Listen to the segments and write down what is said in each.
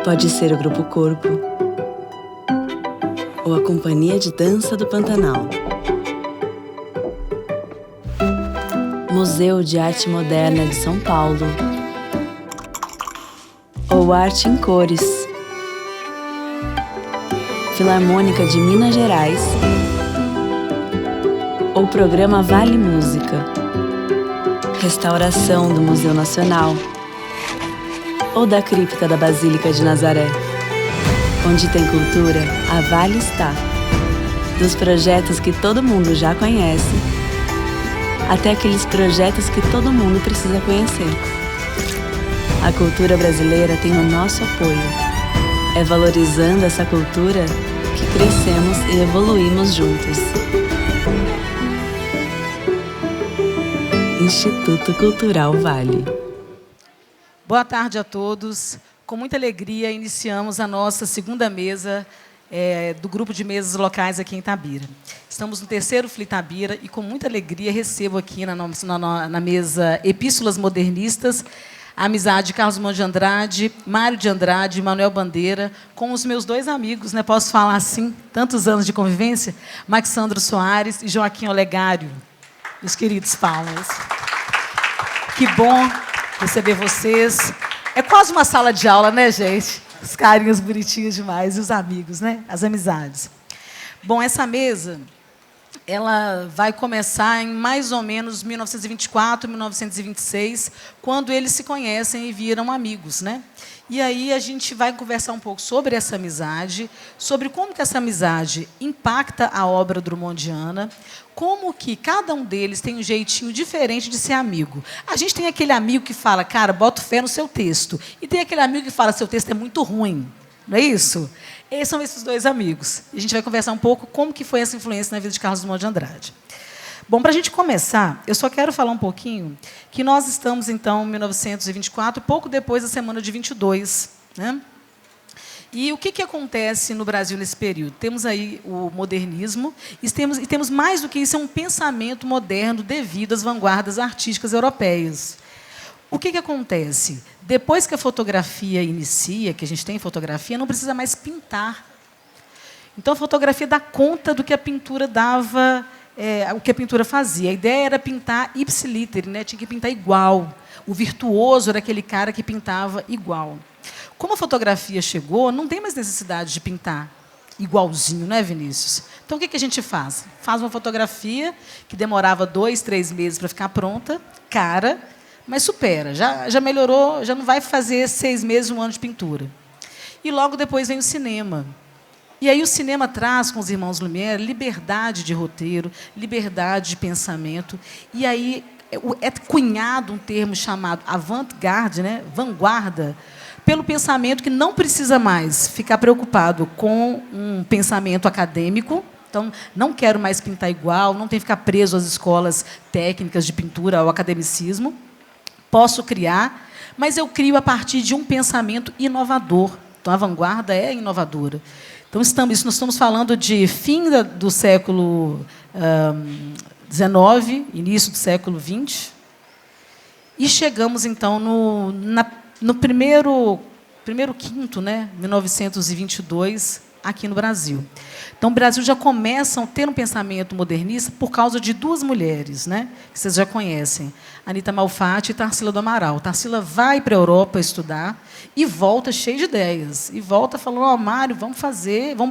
Pode ser o Grupo Corpo ou a Companhia de Dança do Pantanal. Museu de Arte Moderna de São Paulo ou Arte em Cores. Filarmônica de Minas Gerais ou Programa Vale Música. Restauração do Museu Nacional ou da Cripta da Basílica de Nazaré. Onde tem cultura, a Vale está. Dos projetos que todo mundo já conhece, até aqueles projetos que todo mundo precisa conhecer. A cultura brasileira tem o nosso apoio. É valorizando essa cultura que crescemos e evoluímos juntos. Instituto Cultural Vale. Boa tarde a todos. Com muita alegria, iniciamos a nossa segunda mesa do grupo de mesas locais aqui em Itabira. Estamos no terceiro Flitabira e, com muita alegria, recebo aqui na mesa Epístolas Modernistas a amizade de Carlos Drummond de Andrade, Mário de Andrade e Manuel Bandeira, com os meus dois amigos, né, posso falar assim, tantos anos de convivência, Maxandro Soares e Joaquim Olegário. Meus queridos palmas. Que bom receber vocês. É quase uma sala de aula, né, gente? Os carinhos bonitinhos demais, e os amigos, né? As amizades. Bom, essa mesa, ela vai começar em mais ou menos 1924, 1926, quando eles se conhecem e viram amigos, né? E aí a gente vai conversar um pouco sobre essa amizade, sobre como que essa amizade impacta a obra drummondiana, como que cada um deles tem um jeitinho diferente de ser amigo. A gente tem aquele amigo que fala, cara, boto fé no seu texto. E tem aquele amigo que fala, seu texto é muito ruim. Não é isso? Esses são esses dois amigos. E a gente vai conversar um pouco como que foi essa influência na vida de Carlos Drummond de Andrade. Bom, para a gente começar, eu só quero falar um pouquinho que nós estamos, então, em 1924, pouco depois da Semana de 22. Né? E o que acontece no Brasil nesse período? Temos aí o modernismo e temos mais do que isso, é um pensamento moderno devido às vanguardas artísticas europeias. O que acontece? Depois que a fotografia inicia, que a gente tem fotografia, não precisa mais pintar. Então, a fotografia dá conta do que a pintura dava, o que a pintura fazia. A ideia era pintar ipsiliter, né? Tinha que pintar igual. O virtuoso era aquele cara que pintava igual. Como a fotografia chegou, não tem mais necessidade de pintar igualzinho, não é, Vinícius? Então, o que a gente faz? Faz uma fotografia que demorava 2, 3 meses para ficar pronta, cara, mas supera, já melhorou, já não vai fazer 6 meses, 1 ano de pintura. E logo depois vem o cinema. E aí o cinema traz, com os irmãos Lumière, liberdade de roteiro, liberdade de pensamento. E aí é cunhado um termo chamado avant-garde, né? Vanguarda, pelo pensamento que não precisa mais ficar preocupado com um pensamento acadêmico. Então, não quero mais pintar igual, não tenho que ficar preso às escolas técnicas de pintura, ao academicismo. Posso criar, mas eu crio a partir de um pensamento inovador. Então, a vanguarda é inovadora. Então, nós estamos falando de fim do século XIX, início do século XX, e chegamos, então, no primeiro quinto, né, 1922, aqui no Brasil. Então, o Brasil já começa a ter um pensamento modernista por causa de 2 mulheres, né, que vocês já conhecem, Anita Malfatti e Tarsila do Amaral. Tarsila vai para a Europa estudar e volta cheia de ideias. E volta falando, ó, Mário, vamos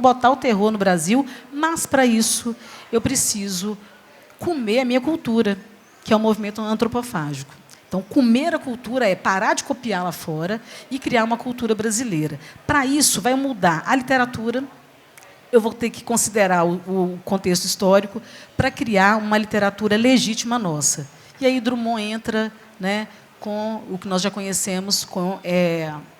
botar o terror no Brasil, mas, para isso, eu preciso comer a minha cultura, que é o movimento antropofágico. Então, comer a cultura é parar de copiar lá fora e criar uma cultura brasileira. Para isso, vai mudar a literatura. Eu vou ter que considerar o contexto histórico para criar uma literatura legítima nossa. E aí Drummond entra, né, com o que nós já conhecemos, com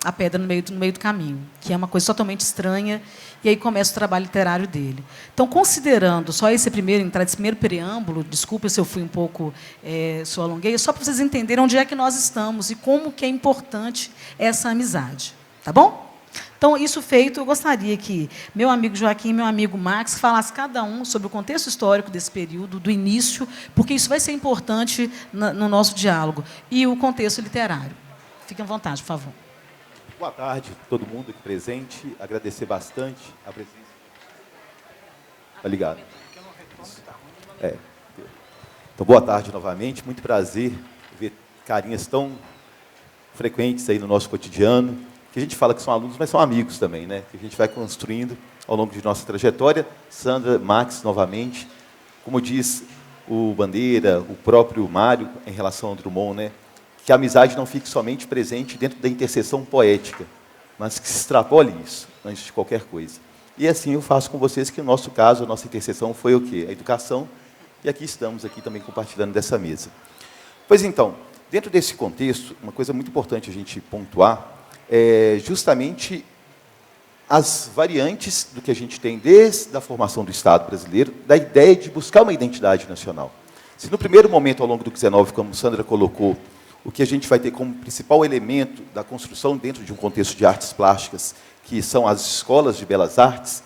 a pedra no meio do caminho, que é uma coisa totalmente estranha, e aí começa o trabalho literário dele. Então, considerando só esse primeiro preâmbulo, desculpa se eu fui um pouco, se eu alonguei, só para vocês entenderem onde é que nós estamos e como que é importante essa amizade. Tá bom? Então, isso feito, eu gostaria que meu amigo Joaquim e meu amigo Max falassem cada um sobre o contexto histórico desse período, do início, porque isso vai ser importante no nosso diálogo, e o contexto literário. Fiquem à vontade, por favor. Boa tarde a todo mundo aqui presente. Agradecer bastante a presença. Tá ligado? Então, boa tarde novamente. Muito prazer ver carinhas tão frequentes aí no nosso cotidiano. Que a gente fala que são alunos, mas são amigos também, né? Que a gente vai construindo ao longo de nossa trajetória. Sandra, Max, novamente. Como diz o Bandeira, o próprio Mário, em relação ao Drummond, né? Que a amizade não fique somente presente dentro da interseção poética, mas que se extrapole isso, antes de qualquer coisa. E assim eu faço com vocês que, no nosso caso, a nossa interseção foi o quê? A educação, e aqui estamos aqui também compartilhando dessa mesa. Pois então, dentro desse contexto, uma coisa muito importante a gente pontuar é justamente as variantes do que a gente tem desde a formação do Estado brasileiro, da ideia de buscar uma identidade nacional. Se no primeiro momento, ao longo do XIX, como Sandra colocou, o que a gente vai ter como principal elemento da construção dentro de um contexto de artes plásticas, que são as escolas de belas artes,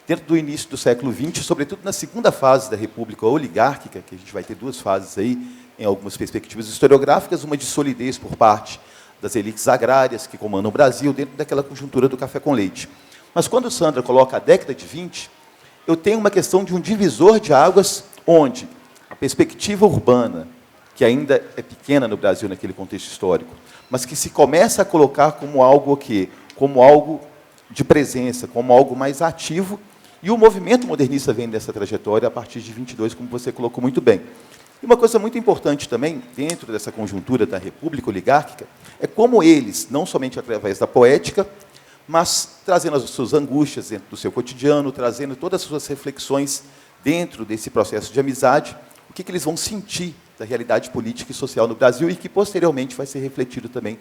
dentro do início do século XX, sobretudo na segunda fase da República Oligárquica, que a gente vai ter duas fases aí, em algumas perspectivas historiográficas, uma de solidez por parte das elites agrárias que comandam o Brasil, dentro daquela conjuntura do café com leite. Mas quando Sandra coloca a década de 20, eu tenho uma questão de um divisor de águas, onde a perspectiva urbana, que ainda é pequena no Brasil naquele contexto histórico, mas que se começa a colocar como algo o quê? Como algo de presença, como algo mais ativo, e o movimento modernista vem dessa trajetória a partir de 22, como você colocou muito bem. E uma coisa muito importante também, dentro dessa conjuntura da República Oligárquica, é como eles, não somente através da poética, mas trazendo as suas angústias dentro do seu cotidiano, trazendo todas as suas reflexões dentro desse processo de amizade, o que eles vão sentir da realidade política e social no Brasil e que, posteriormente, vai ser refletido também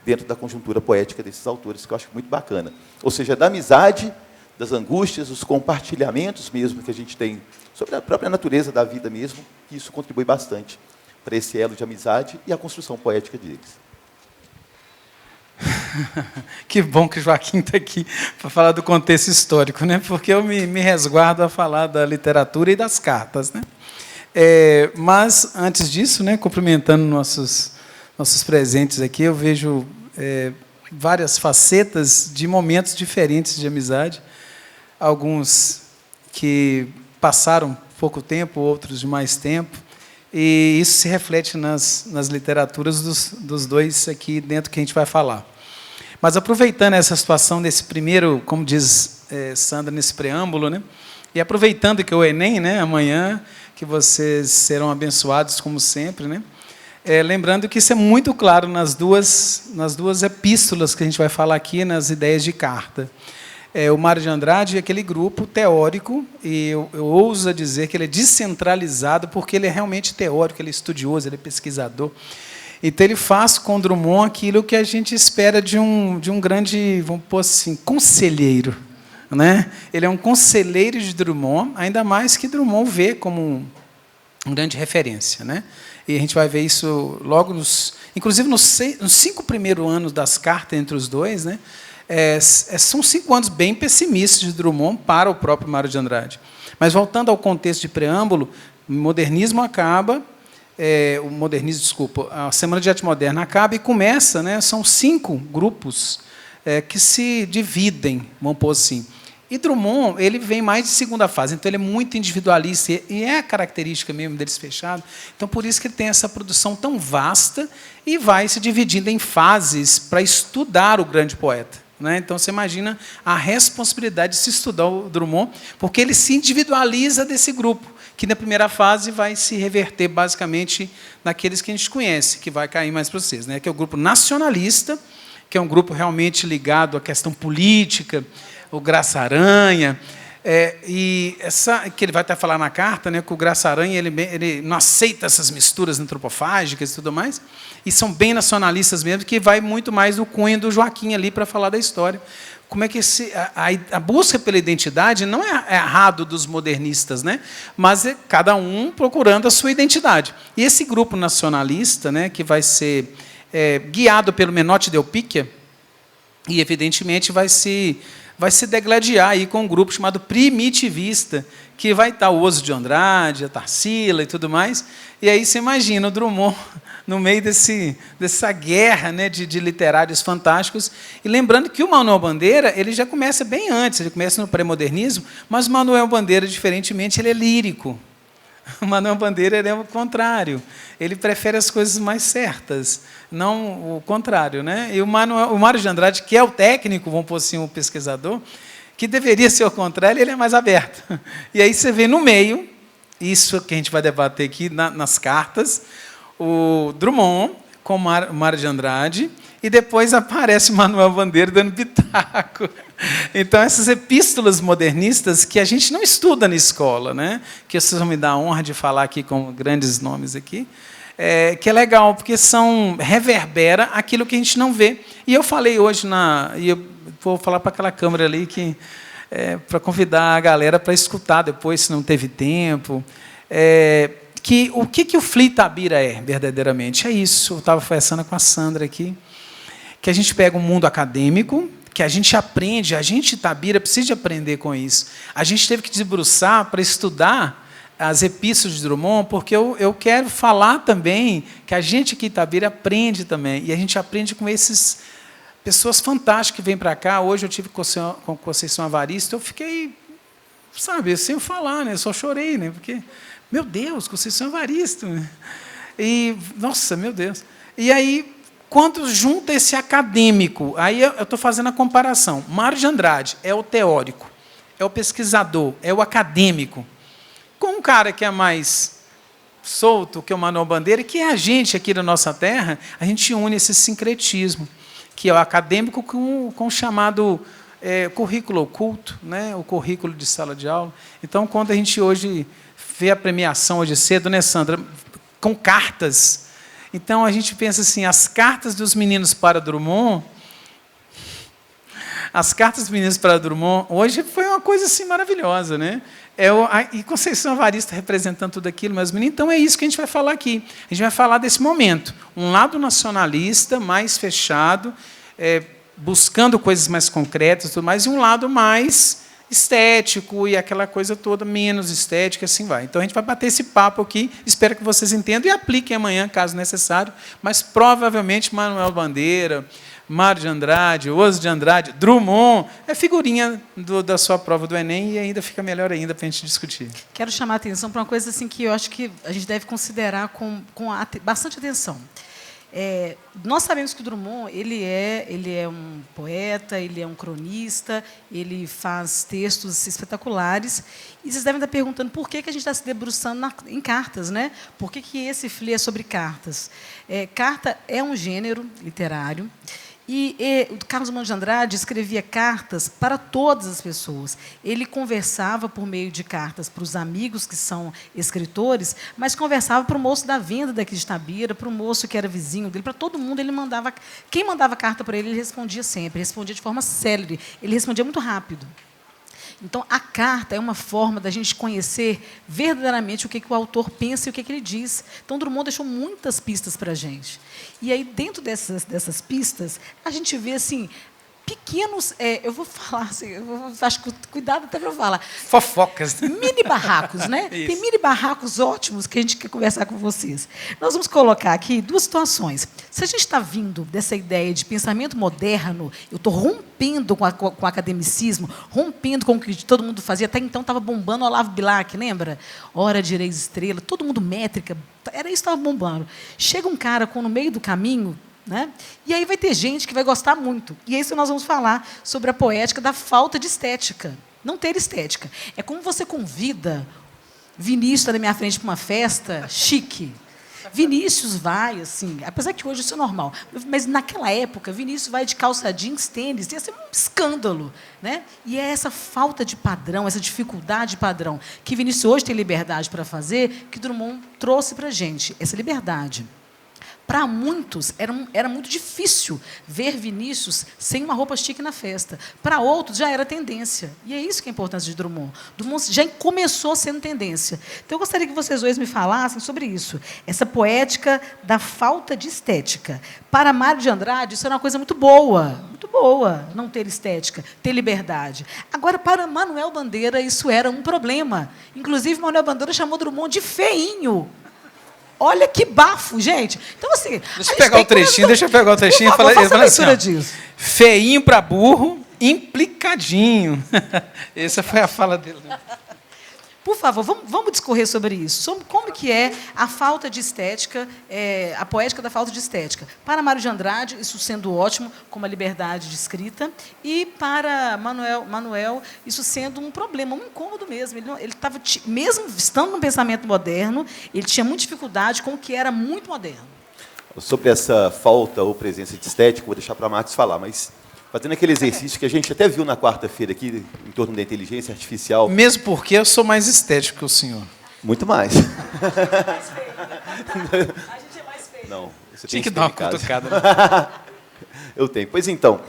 dentro da conjuntura poética desses autores, que eu acho muito bacana. Ou seja, da amizade, das angústias, dos compartilhamentos mesmo que a gente tem sobre a própria natureza da vida mesmo, que isso contribui bastante para esse elo de amizade e a construção poética deles. Que bom que o Joaquim está aqui para falar do contexto histórico, né? Porque eu me resguardo a falar da literatura e das cartas, né? Mas, antes disso, né, cumprimentando nossos presentes aqui, eu vejo várias facetas de momentos diferentes de amizade, alguns que passaram pouco tempo, outros de mais tempo, e isso se reflete nas literaturas dos dois aqui dentro que a gente vai falar. Mas, aproveitando essa situação desse primeiro, como diz Sandra, nesse preâmbulo, né, e aproveitando que o Enem, né, amanhã, que vocês serão abençoados, como sempre, né? Lembrando que isso é muito claro nas duas epístolas que a gente vai falar aqui, nas ideias de carta. O Mário de Andrade é aquele grupo teórico, e eu ouso dizer que ele é descentralizado, porque ele é realmente teórico, ele é estudioso, ele é pesquisador. Então, ele faz com Drummond aquilo que a gente espera de um grande, vamos pôr assim, conselheiro. Né? Ele é um conselheiro de Drummond, ainda mais que Drummond vê como uma grande referência. Né? E a gente vai ver isso logo, inclusive nos 5 primeiros anos das cartas entre os dois, né? São 5 anos bem pessimistas de Drummond para o próprio Mário de Andrade. Mas, voltando ao contexto de preâmbulo, o modernismo acaba, a Semana de Arte Moderna acaba e começa, né? São 5 grupos que se dividem, vamos pôr assim. E Drummond, ele vem mais de segunda fase, então ele é muito individualista, e é a característica mesmo deles fechado. Então, por isso que ele tem essa produção tão vasta e vai se dividindo em fases para estudar o grande poeta. Né? Então, você imagina a responsabilidade de se estudar o Drummond, porque ele se individualiza desse grupo, que na primeira fase vai se reverter basicamente naqueles que a gente conhece, que vai cair mais para vocês, né? Que é o grupo nacionalista, que é um grupo realmente ligado à questão política, o Graça-Aranha, que ele vai até falar na carta, né, que o Graça-Aranha ele não aceita essas misturas antropofágicas e tudo mais, e são bem nacionalistas mesmo, que vai muito mais no cunho do Joaquim ali para falar da história. Como é que a busca pela identidade não é errado dos modernistas, né, mas é cada um procurando a sua identidade. E esse grupo nacionalista, né, que vai ser guiado pelo Menotti Del Picchia, e, evidentemente, vai se degladiar aí com um grupo chamado primitivista, que vai estar o Oso de Andrade, a Tarsila e tudo mais. E aí você imagina o Drummond no meio dessa guerra, né, de literários fantásticos. E lembrando que o Manuel Bandeira ele já começa bem antes, ele começa no pré-modernismo, mas o Manuel Bandeira, diferentemente, ele é lírico. O Manuel Bandeira ele é o contrário. Ele prefere as coisas mais certas, não o contrário. Né? E o Mário de Andrade, que é o técnico, vamos pôr assim, o pesquisador, que deveria ser o contrário, ele é mais aberto. E aí você vê no meio, isso que a gente vai debater aqui nas cartas, o Drummond com o Mário de Andrade, e depois aparece o Manuel Bandeira dando pitaco. Então, essas epístolas modernistas que a gente não estuda na escola, né? Que vocês vão me dar a honra de falar aqui com grandes nomes aqui, que é legal, porque reverbera aquilo que a gente não vê. E eu falei hoje, e eu vou falar para aquela câmera ali, para convidar a galera para escutar depois, se não teve tempo, que o que o FLI Itabira é, verdadeiramente. É isso, eu estava conversando com a Sandra aqui, que a gente pega um mundo acadêmico, que a gente aprende, a gente, Itabira, precisa de aprender com isso. A gente teve que debruçar para estudar as epístolas de Drummond, porque eu quero falar também que a gente aqui, Itabira, aprende também. E a gente aprende com essas pessoas fantásticas que vêm para cá. Hoje eu tive com Conceição Evaristo, eu fiquei, sabe, sem falar, né? Eu só chorei, né? Porque, meu Deus, Conceição Evaristo. E, nossa, meu Deus. E aí, quando junta esse acadêmico, aí eu estou fazendo a comparação. Mário de Andrade é o teórico, é o pesquisador, é o acadêmico, com um cara que é mais solto, que é o Manuel Bandeira, que é a gente aqui da nossa terra, a gente une esse sincretismo, que é o acadêmico com o chamado currículo oculto, né? O currículo de sala de aula. Então, quando a gente hoje vê a premiação, hoje cedo, né, Sandra, com cartas. Então, a gente pensa assim, as cartas dos meninos para Drummond, hoje foi uma coisa assim maravilhosa, né? E Conceição Evaristo representando tudo aquilo, mas meninos, então é isso que a gente vai falar aqui. A gente vai falar desse momento. Um lado nacionalista, mais fechado, buscando coisas mais concretas, tudo mais, e um lado mais estético e aquela coisa toda menos estética, assim vai. Então, a gente vai bater esse papo aqui, espero que vocês entendam e apliquem amanhã, caso necessário, mas provavelmente Manuel Bandeira, Mário de Andrade, Oso de Andrade, Drummond, é figurinha da sua prova do Enem e ainda fica melhor ainda para a gente discutir. Quero chamar a atenção para uma coisa assim, que eu acho que a gente deve considerar com bastante atenção. Nós sabemos que o Drummond ele é um poeta, ele é um cronista, ele faz textos espetaculares. E vocês devem estar perguntando por que a gente está se debruçando em cartas, né? Por que esse FLI é sobre cartas? Carta é um gênero literário. E o Carlos Drummond de Andrade escrevia cartas para todas as pessoas. Ele conversava por meio de cartas para os amigos que são escritores, mas conversava para o moço da venda daqui de Itabira, para o moço que era vizinho dele, para todo mundo. Ele mandava. Quem mandava carta para ele respondia sempre, respondia de forma célere, ele respondia muito rápido. Então, a carta é uma forma da gente conhecer verdadeiramente o que o autor pensa e o que ele diz. Então, Drummond deixou muitas pistas para a gente. E aí, dentro dessas pistas, a gente vê assim, pequenos, eu vou falar assim, acho que cuidado até para eu falar. Fofocas. Mini barracos, né? Tem mini barracos ótimos que a gente quer conversar com vocês. Nós vamos colocar aqui duas situações. Se a gente está vindo dessa ideia de pensamento moderno, eu estou rompendo com o academicismo, rompendo com o que todo mundo fazia. Até então estava bombando o Olavo Bilac, lembra? Hora de Reis Estrela, todo mundo métrica, era isso que estava bombando. Chega um cara no meio do caminho, né? E aí vai ter gente que vai gostar muito. E é isso que nós vamos falar sobre a poética da falta de estética. Não ter estética. É como você convida Vinícius na minha frente para uma festa chique. Vinícius vai, assim, apesar que hoje isso é normal, mas naquela época, Vinícius vai de calça jeans, tênis, ia ser um escândalo. Né? E é essa falta de padrão, essa dificuldade de padrão, que Vinícius hoje tem liberdade para fazer, que Drummond trouxe para a gente, essa liberdade. Para muitos, era muito difícil ver Vinícius sem uma roupa chique na festa. Para outros, já era tendência. E é isso que é a importância de Drummond. Drummond já começou sendo tendência. Então, eu gostaria que vocês dois me falassem sobre isso. Essa poética da falta de estética. Para Mário de Andrade, isso era uma coisa muito boa, não ter estética, ter liberdade. Agora, para Manuel Bandeira, isso era um problema. Inclusive, Manuel Bandeira chamou Drummond de feinho. Olha que bafo, gente. Então, assim... Deixa eu pegar o trechinho e falar assim, disso. Feinho para burro, implicadinho. Essa foi a fala dele. Por favor, vamos discorrer sobre isso. Sobre como que é a falta de estética, a poética da falta de estética. Para Mário de Andrade, isso sendo ótimo, como a liberdade de escrita, e para Manuel, isso sendo um problema, um incômodo mesmo. Ele estava, mesmo estando num pensamento moderno, ele tinha muita dificuldade com o que era muito moderno. Sobre essa falta ou presença de estética, vou deixar para a Marcos falar, mas... fazendo aquele exercício que a gente até viu na quarta-feira aqui, em torno da inteligência artificial. Mesmo porque eu sou mais estético que o senhor. Muito mais. A gente é mais feio. Não, você Tinha tem que dar uma cutucada. Né? Eu tenho. Pois então,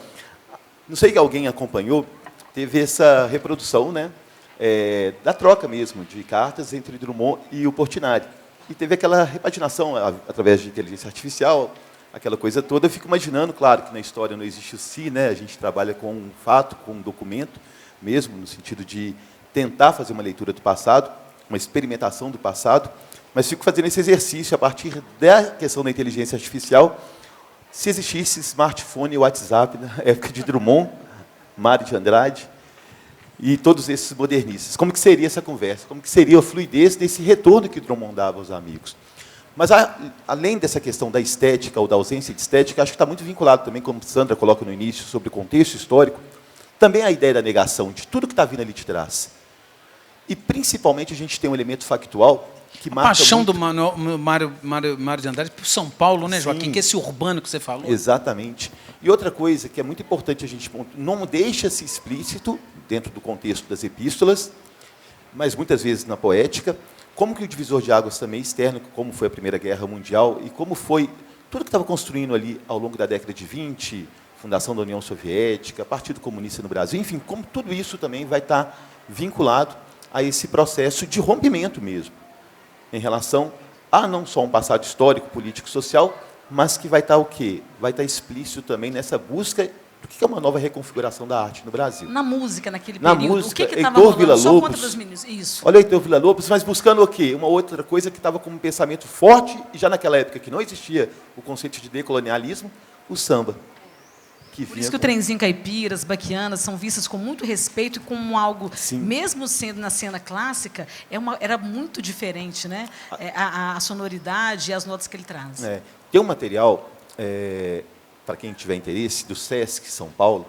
não sei que alguém acompanhou, teve essa reprodução, né, da troca mesmo de cartas entre Drummond e o Portinari. E teve aquela repaginação através de inteligência artificial, aquela coisa toda. Eu fico imaginando, claro, que na história não existe o si, né? A gente trabalha com um fato, com um documento, mesmo no sentido de tentar fazer uma leitura do passado, uma experimentação do passado, mas fico fazendo esse exercício a partir da questão da inteligência artificial. Se existisse smartphone e WhatsApp na época de Drummond, Mário de Andrade e todos esses modernistas, como que seria essa conversa? Como que seria a fluidez desse retorno que Drummond dava aos amigos? Mas, além dessa questão da estética ou da ausência de estética, acho que está muito vinculado também, como Sandra coloca no início, sobre o contexto histórico, também a ideia da negação de tudo que está vindo ali de trás. E, principalmente, a gente tem um elemento factual que marca paixão muito... do Mário de Andrade por São Paulo, né, Joaquim? Sim. Que é esse urbano que você falou. Exatamente. E outra coisa que é muito importante a gente... não deixa-se explícito, dentro do contexto das epístolas, mas muitas vezes na poética, como que o divisor de águas também externo, como foi a Primeira Guerra Mundial e como foi tudo que estava construindo ali ao longo da década de 20, fundação da União Soviética, Partido Comunista no Brasil, enfim, como tudo isso também vai estar vinculado a esse processo de rompimento mesmo, em relação a não só um passado histórico, político, social, mas que vai estar o quê? Vai estar explícito também nessa busca do que é uma nova reconfiguração da arte no Brasil. Na música, naquele Na período, música, o que estava Heitor Villa-Lobos. Só conta dos meninos. Isso. Olha o Heitor Villa-Lobos, mas buscando o quê? Uma outra coisa que estava com um pensamento forte, e já naquela época que não existia o conceito de decolonialismo, o samba. Por isso que o trenzinho caipira, as baquianas, são vistas com muito respeito e como algo, Sim. mesmo sendo na cena clássica, era muito diferente, né? A sonoridade e as notas que ele traz. Tem um material, para quem tiver interesse, do SESC São Paulo,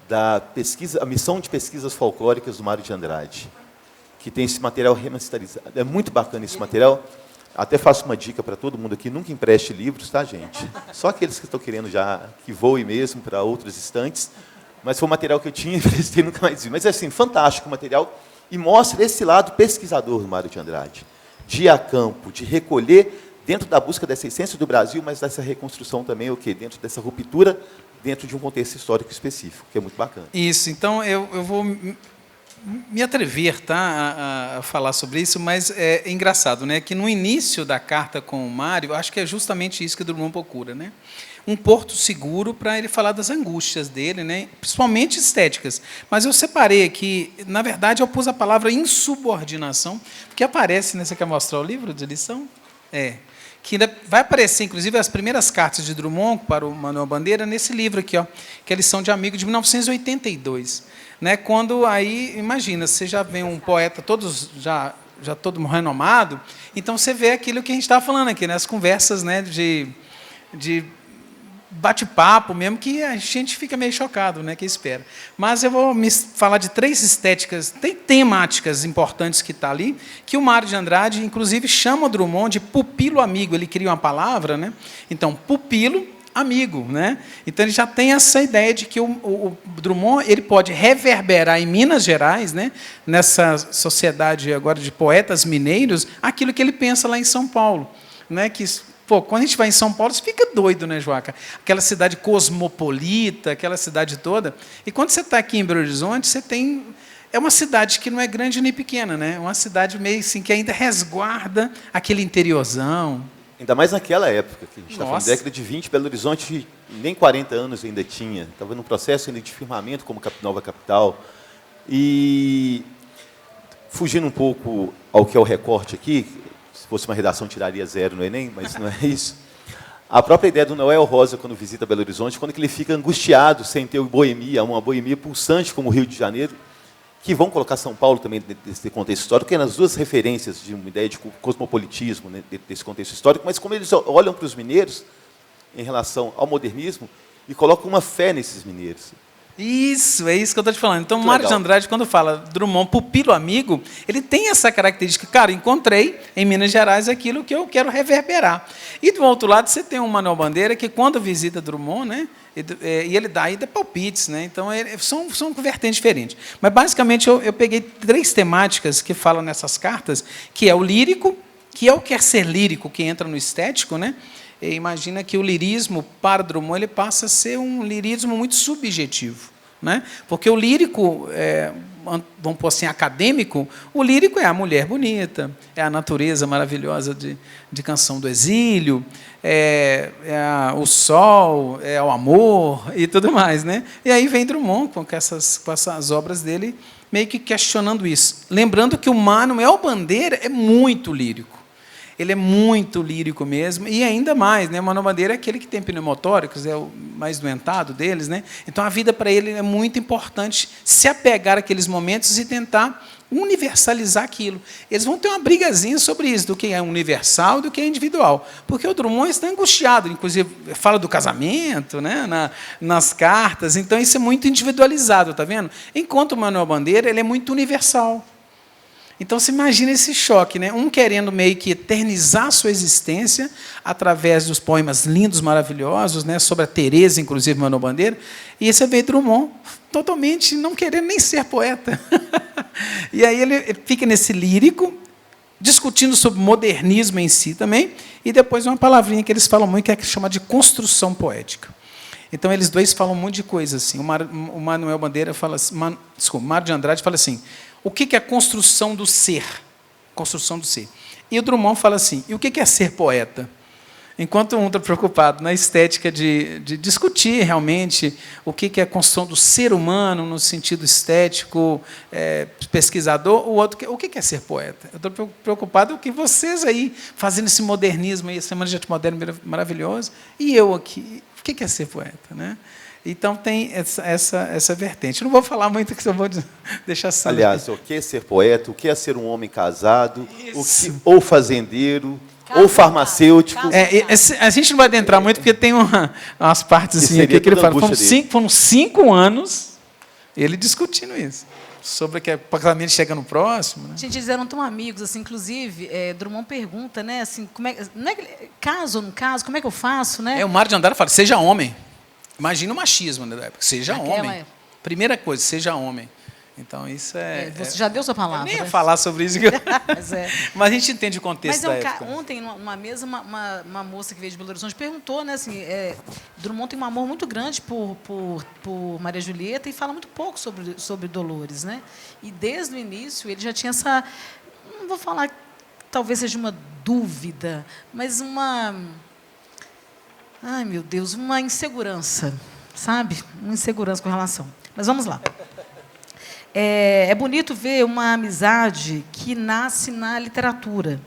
da pesquisa, a missão de pesquisas folclóricas do Mário de Andrade, que tem esse material remasterizado. É muito bacana esse material. Até faço uma dica para todo mundo aqui, nunca empreste livros, tá, gente? Só aqueles que estão querendo já que voe mesmo para outras estantes. Mas foi um material que eu tinha, emprestei, nunca mais vi. Mas é assim, fantástico o material e mostra esse lado pesquisador do Mário de Andrade, de ir a campo, de recolher dentro da busca dessa essência do Brasil, mas dessa reconstrução também, o quê? Dentro dessa ruptura, dentro de um contexto histórico específico, que é muito bacana. Isso, então eu vou me atrever, tá, a falar sobre isso, mas é engraçado, né, que no início da carta com o Mário, acho que é justamente isso que o Drummond procura, né? Um porto seguro para ele falar das angústias dele, né, principalmente estéticas. Mas eu separei aqui, na verdade, eu pus a palavra insubordinação, porque aparece, né, você quer mostrar o livro de lição? Que ainda vai aparecer, inclusive, as primeiras cartas de Drummond para o Manuel Bandeira nesse livro aqui, ó, que é a Lição de Amigo, de 1982. Né, quando aí, imagina, você já vê um poeta já todo renomado, então você vê aquilo que a gente estava falando aqui, né, as conversas, né, de bate-papo mesmo, que a gente fica meio chocado, né, que espera. Mas eu vou me falar de 3 estéticas, temáticas importantes que está ali, que o Mário de Andrade, inclusive, chama o Drummond de pupilo amigo. Ele cria uma palavra, né? Então, pupilo amigo, né? Então ele já tem essa ideia de que o Drummond ele pode reverberar em Minas Gerais, né? Nessa sociedade agora de poetas mineiros, aquilo que ele pensa lá em São Paulo, né? Que quando a gente vai em São Paulo, você fica doido, né, Joaca? Aquela cidade cosmopolita, aquela cidade toda. E quando você está aqui em Belo Horizonte, você tem... É uma cidade que não é grande nem pequena, né? É uma cidade meio assim, que ainda resguarda aquele interiorzão. Ainda mais naquela época, que a gente está falando, década de 20, Belo Horizonte nem 40 anos ainda tinha. Estava num processo ainda de firmamento como nova capital. E, fugindo um pouco ao que é o recorte aqui, se fosse uma redação tiraria 0 no Enem, mas não é isso. A própria ideia do Noel Rosa, quando visita Belo Horizonte, quando ele fica angustiado sem ter uma boemia pulsante como o Rio de Janeiro, que vão colocar São Paulo também nesse contexto histórico, que é nas duas referências de uma ideia de cosmopolitismo, né, desse contexto histórico, mas como eles olham para os mineiros em relação ao modernismo e colocam uma fé nesses mineiros. Isso, é isso que eu estou te falando. Então, Muito Mário de legal. Andrade, quando fala Drummond, pupilo amigo, ele tem essa característica. Cara, encontrei em Minas Gerais aquilo que eu quero reverberar. E, do outro lado, você tem o Manuel Bandeira, que quando visita Drummond, né, e ele dá ainda palpites, né, então são vertentes diferentes. Mas, basicamente, eu peguei 3 temáticas que falam nessas cartas, que é o lírico, que é o quer ser lírico, que entra no estético, né? E imagina que o lirismo, para Drummond, ele passa a ser um lirismo muito subjetivo, né? Porque o lírico, vamos pôr assim, acadêmico, o lírico é a mulher bonita, é a natureza maravilhosa de Canção do Exílio, o sol, é o amor e tudo mais, né? E aí vem Drummond com essas obras dele, meio que questionando isso. Lembrando que o Manuel Bandeira é muito lírico. Ele é muito lírico mesmo, e ainda mais, né? Manuel Bandeira é aquele que tem pneumotóricos, é o mais doentado deles, né? Então a vida para ele é muito importante se apegar àqueles momentos e tentar universalizar aquilo. Eles vão ter uma brigazinha sobre isso, do que é universal e do que é individual. Porque o Drummond está angustiado, inclusive fala do casamento, né? nas cartas, então isso é muito individualizado, tá vendo? Enquanto o Manuel Bandeira ele é muito universal. Então, você imagina esse choque, né? Um querendo meio que eternizar a sua existência através dos poemas lindos, maravilhosos, né? Sobre a Teresa, inclusive, Manuel Bandeira, e esse veio Drummond totalmente não querendo nem ser poeta. E aí ele fica nesse lírico, discutindo sobre modernismo em si também, e depois uma palavrinha que eles falam muito, que é chamada de construção poética. Então, eles dois falam um monte de coisa assim. O Manuel Bandeira fala assim, Mário de Andrade fala assim: o que é a construção do ser? Construção do ser. E o Drummond fala assim: e o que é ser poeta? Enquanto um está preocupado na estética de discutir realmente o que é a construção do ser humano no sentido estético, pesquisador, o outro, o que é ser poeta? Eu estou preocupado com vocês aí, fazendo esse modernismo, aí, essa Semana de Arte Moderna maravilhosa, e eu aqui, o que é ser poeta? Né? Então, tem essa vertente. Eu não vou falar muito, que eu vou deixar assim. Aliás, o que é ser poeta, o que é ser um homem casado, ou fazendeiro, ou farmacêutico. A gente não vai adentrar muito, porque tem umas partes assim, aqui que ele fala. Foram 5 anos ele discutindo isso. Sobre que o casamento chega no próximo. Né? Gente, eles eram tão amigos, assim, inclusive, Drummond pergunta, né, assim, não é, caso ou não caso, como é que eu faço, né? O Mário de Andrade fala: seja homem. Imagina o machismo, né, da época. Seja homem. Primeira coisa, seja homem. Então, isso você já deu sua palavra. Eu nem ia falar sobre isso. Mas a gente entende o contexto da época. Ontem, numa mesa, uma moça que veio de Belo Horizonte perguntou, né, assim, Drummond tem um amor muito grande por Maria Julieta e fala muito pouco sobre Dolores, né? E, desde o início, ele já tinha essa... Não vou falar que talvez seja uma dúvida, mas uma... Ai, meu Deus, uma insegurança, sabe? Uma insegurança com relação. Mas vamos lá. É bonito ver uma amizade que nasce na literatura.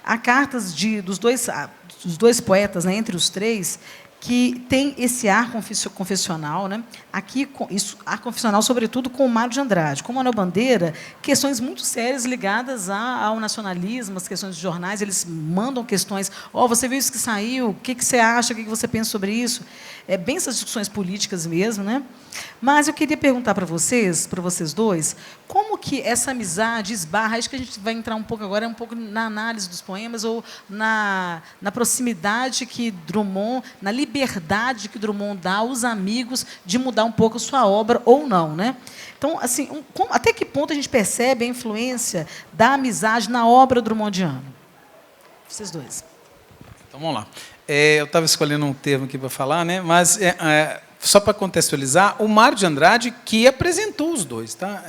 Há cartas dos dois poetas, né, entre os 3, que tem esse ar confessional, né? Aqui, ar confessional, sobretudo, com o Mário de Andrade. Com o Manuel Bandeira, questões muito sérias ligadas ao nacionalismo, as questões de jornais, eles mandam questões: você viu isso que saiu, o que você acha, o que você pensa sobre isso? É bem essas discussões políticas mesmo, né? Mas eu queria perguntar para vocês dois, como que essa amizade esbarra, acho que a gente vai entrar um pouco agora, um pouco na análise dos poemas, ou na proximidade que Drummond, na liberdade que Drummond dá aos amigos de mudar um pouco a sua obra, ou não, né? Então, assim, até que ponto a gente percebe a influência da amizade na obra drummondiana? Vocês dois. Então, vamos lá. Eu estava escolhendo um termo aqui para falar, né? Mas, só para contextualizar, o Mário de Andrade que apresentou os dois. Tá?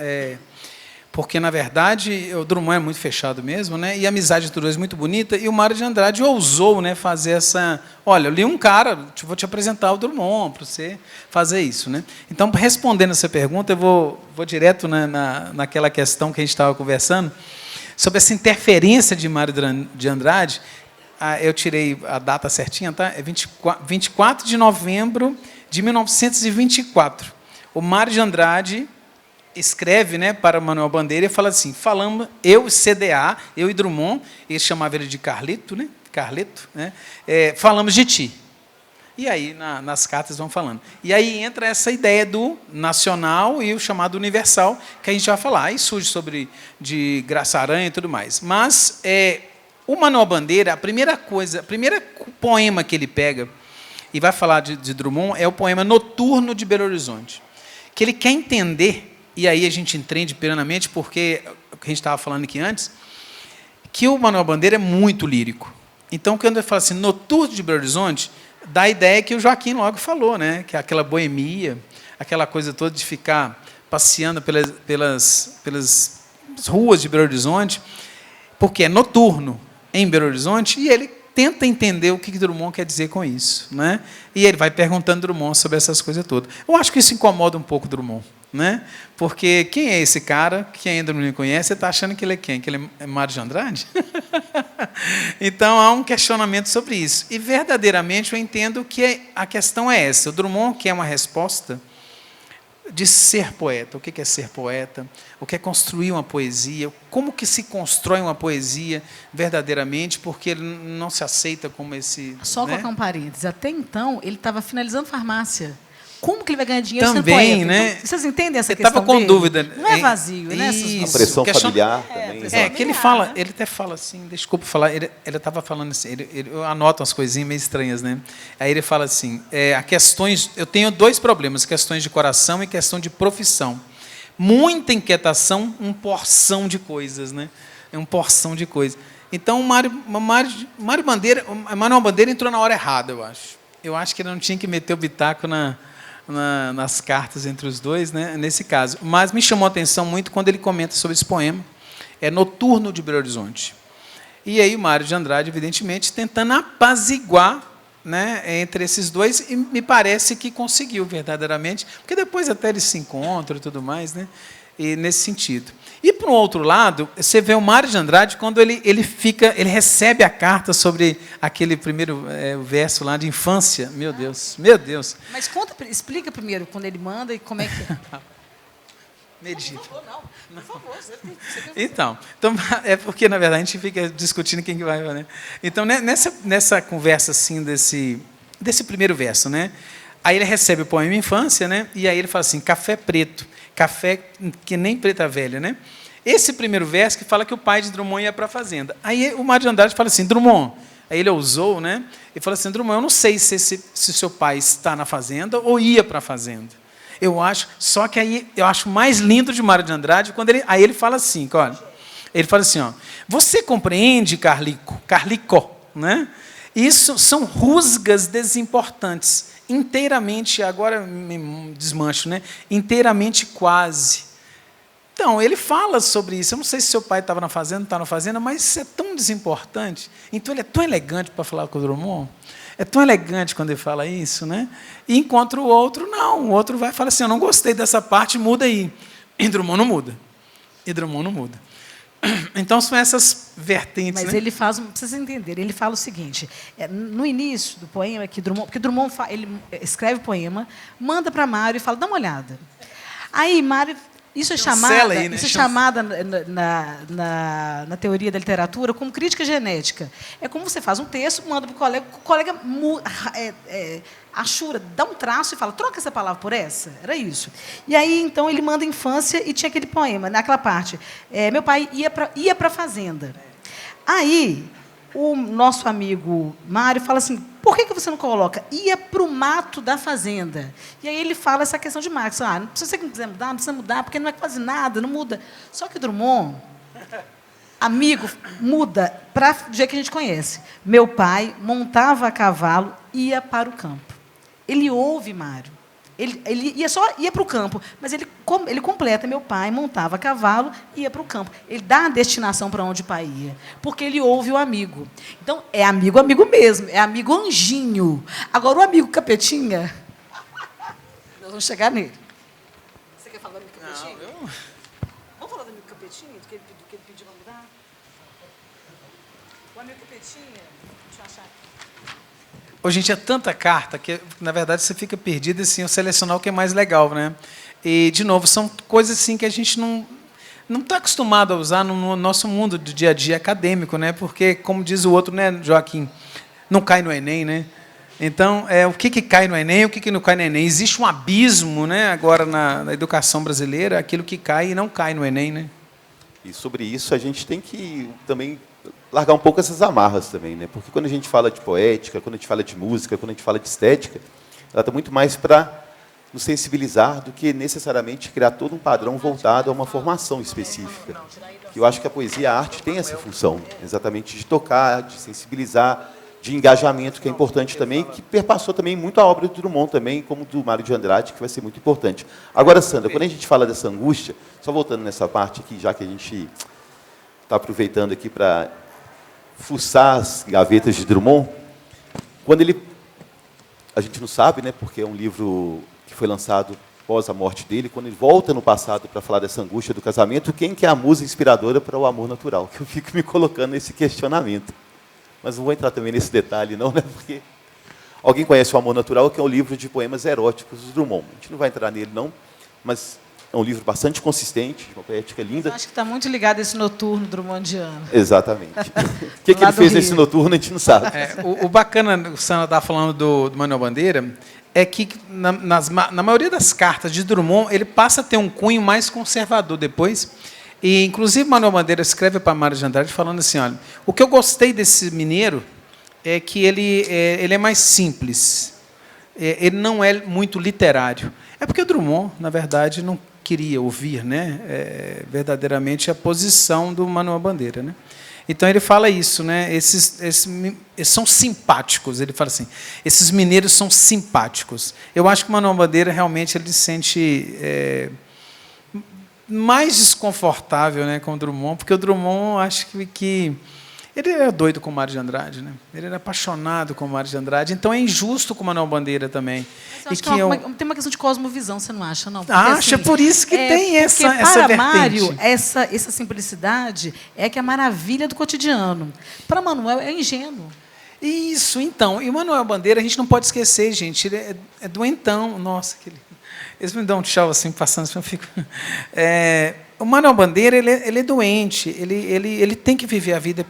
Porque, na verdade, o Drummond é muito fechado mesmo, né? E a amizade dos dois é muito bonita, e o Mário de Andrade ousou, né, fazer essa... Olha, eu li um cara, vou te apresentar o Drummond, para você fazer isso. Né? Então, respondendo essa pergunta, eu vou direto naquela questão que a gente estava conversando, sobre essa interferência de Mário de Andrade. Eu tirei a data certinha, tá? É 24 de novembro de 1924. O Mário de Andrade escreve, né, para Manuel Bandeira e fala assim: falamos, eu, CDA, eu e Drummond, ele chamava ele de Carleto, né? Carleto, né? Falamos de ti. E aí, nas cartas vão falando. E aí entra essa ideia do nacional e o chamado universal, que a gente vai falar. Aí surge sobre de Graça Aranha e tudo mais. Mas o Manuel Bandeira, o primeiro poema que ele pega, e vai falar de Drummond, é o poema Noturno de Belo Horizonte. Que ele quer entender, e aí a gente entende plenamente, porque o que a gente estava falando aqui antes, que o Manuel Bandeira é muito lírico. Então, quando ele fala assim, Noturno de Belo Horizonte, dá a ideia que o Joaquim logo falou, né? Que é aquela boemia, aquela coisa toda de ficar passeando pelas ruas de Belo Horizonte, porque é noturno em Belo Horizonte, e ele tenta entender o que Drummond quer dizer com isso, né? E ele vai perguntando a Drummond sobre essas coisas todas. Eu acho que isso incomoda um pouco Drummond, né? Porque quem é esse cara que ainda não me conhece? Você está achando que ele é quem? Que ele é Mário de Andrade? Então, há um questionamento sobre isso. E, verdadeiramente, eu entendo que a questão é essa. O Drummond quer uma resposta de ser poeta. O que é ser poeta? O que é construir uma poesia? Como que se constrói uma poesia verdadeiramente? Porque ele não se aceita como esse... Só colocar um parênteses. Até então, ele estava finalizando farmácia. Como que ele vai ganhar dinheiro também, sendo poeta? né? Então, vocês entendem essa ele questão estava com dele? dúvida. Não é vazio, né? A pressão familiar também. Que ele fala, ele até fala assim, desculpa falar, ele estava falando assim, eu anoto umas coisinhas meio estranhas, né? Aí ele fala assim, eu tenho dois problemas, questões de coração e questão de profissão. Muita inquietação, porção de coisas, né? É uma porção de coisas. Então, Manuel Bandeira entrou na hora errada, eu acho. Eu acho que ele não tinha que meter o bitaco nas cartas entre os dois, né, nesse caso. Mas me chamou a atenção muito quando ele comenta sobre esse poema, Noturno de Belo Horizonte. E aí o Mário de Andrade, evidentemente, tentando apaziguar, né, entre esses dois, e me parece que conseguiu verdadeiramente, porque depois até eles se encontram e tudo mais, né, e nesse sentido. E, por um outro lado, você vê o Mário de Andrade, quando ele recebe a carta sobre aquele primeiro verso lá de infância. Meu Deus, meu Deus. Mas explica primeiro quando ele manda e como é que é. Medita. Por favor, você Então, é porque, na verdade, a gente fica discutindo quem que vai, né? Então, nessa conversa assim, desse primeiro verso, né? Aí ele recebe o poema Infância, né? E aí ele fala assim, café preto, café que nem preta velha, né? Esse primeiro verso que fala que o pai de Drummond ia para a fazenda. Aí o Mário de Andrade fala assim, Drummond, aí ele ousou, né? Ele fala assim, Drummond, eu não sei se seu pai está na fazenda ou ia para a fazenda. Eu acho, só que aí eu acho mais lindo de Mário de Andrade quando aí ele fala assim, olha, ele fala assim, ó, você compreende, Carlico, né? Isso são rusgas desimportantes, inteiramente, agora me desmancho, né? Inteiramente quase. Então, ele fala sobre isso. Eu não sei se seu pai estava na fazenda, não está na fazenda, mas isso é tão desimportante. Então, ele é tão elegante para falar com o Drummond. É tão elegante quando ele fala isso, né? E encontra o outro, não. O outro vai e fala assim, eu não gostei dessa parte, muda aí. E Drummond não muda. Então, são essas vertentes. Mas, né? Ele faz, para vocês entenderem, ele fala o seguinte, no início do poema, porque Drummond ele escreve o poema, manda para Mário e fala, dá uma olhada. Aí, Mário... Isso é chamada, aí, né? na teoria da literatura como crítica genética. É como você faz um texto, manda para o colega achura, dá um traço e fala, troca essa palavra por essa. Era isso. E aí, então, ele manda Infância e tinha aquele poema, naquela parte. Meu pai ia para a fazenda. Aí, o nosso amigo Mário fala assim, por que você não coloca? Ia para o mato da fazenda. E aí ele fala essa questão de Marx. Se você quiser mudar, não precisa mudar, porque não é quase nada, não muda. Só que Drummond, amigo, muda do jeito que a gente conhece. Meu pai montava a cavalo, ia para o campo. Ele ouve Mário. Ele ia para o campo, mas ele completa. Meu pai montava a cavalo, ia para o campo. Ele dá a destinação para onde o pai ia, porque ele ouve o amigo. Então, é amigo mesmo, é amigo anjinho. Agora, o amigo capetinha, nós vamos chegar nele. Você quer falar do amigo capetinha? Não, Vamos falar do amigo capetinha, do que ele pediu para mudar? Ô, gente, é tanta carta que, na verdade, você fica perdido assim, eu selecionar o que é mais legal, né? E, de novo, são coisas assim que a gente não está acostumado a usar no nosso mundo do dia a dia acadêmico, né? Porque, como diz o outro, né, Joaquim, não cai no Enem, né? Então, o que cai no Enem, o que não cai no Enem? Existe um abismo, né, agora na educação brasileira, aquilo que cai e não cai no Enem, né? E sobre isso a gente tem que também largar um pouco essas amarras também, né? Porque quando a gente fala de poética, quando a gente fala de música, quando a gente fala de estética, ela está muito mais para nos sensibilizar do que necessariamente criar todo um padrão voltado a uma formação específica. Eu acho que a poesia e a arte têm essa função, exatamente de tocar, de sensibilizar, de engajamento, que é importante também, que perpassou também muito a obra do Drummond também, como do Mário de Andrade, que vai ser muito importante. Agora, Sandra, quando a gente fala dessa angústia, só voltando nessa parte aqui, já que a gente está aproveitando aqui para fuçar as gavetas de Drummond, quando ele... A gente não sabe, né, porque é um livro que foi lançado após a morte dele, quando ele volta no passado para falar dessa angústia do casamento, quem que é a musa inspiradora para o amor natural? Que eu fico me colocando nesse questionamento. Mas não vou entrar também nesse detalhe, não, né? Porque alguém conhece o Amor Natural, que é um livro de poemas eróticos do Drummond. A gente não vai entrar nele, não, mas é um livro bastante consistente, uma poética linda. Eu acho que está muito ligado a esse noturno drummondiano. Exatamente. O que ele fez nesse noturno, a gente não sabe. O bacana, o Sandra estava falando do Manuel Bandeira, é que na maioria das cartas de Drummond, ele passa a ter um cunho mais conservador depois. E, inclusive, Manuel Bandeira escreve para Mário de Andrade falando assim, olha, o que eu gostei desse mineiro é que ele é mais simples, ele não é muito literário. É porque o Drummond, na verdade, não queria ouvir, né, verdadeiramente a posição do Manuel Bandeira, né? Então, ele fala isso, né, esses são simpáticos, ele fala assim, esses mineiros são simpáticos. Eu acho que o Manuel Bandeira, realmente, ele se sente... mais desconfortável, né, com o Drummond, porque o Drummond, acho que ele era doido com o Mário de Andrade, né? Ele era apaixonado com o Mário de Andrade, então é injusto com o Manuel Bandeira também. Mas eu acho que tem uma questão de cosmovisão, você não acha, não? Porque, acha, assim, por isso que tem essa para vertente. Mário, essa simplicidade é que é a maravilha do cotidiano. Para Manuel, é ingênuo. Isso, então. E o Manuel Bandeira, a gente não pode esquecer, gente, ele é doentão. Nossa, que lindo. Eles me dão um tchau assim, passando assim, eu fico... o Manuel Bandeira, ele é doente, ele tem que viver a vida.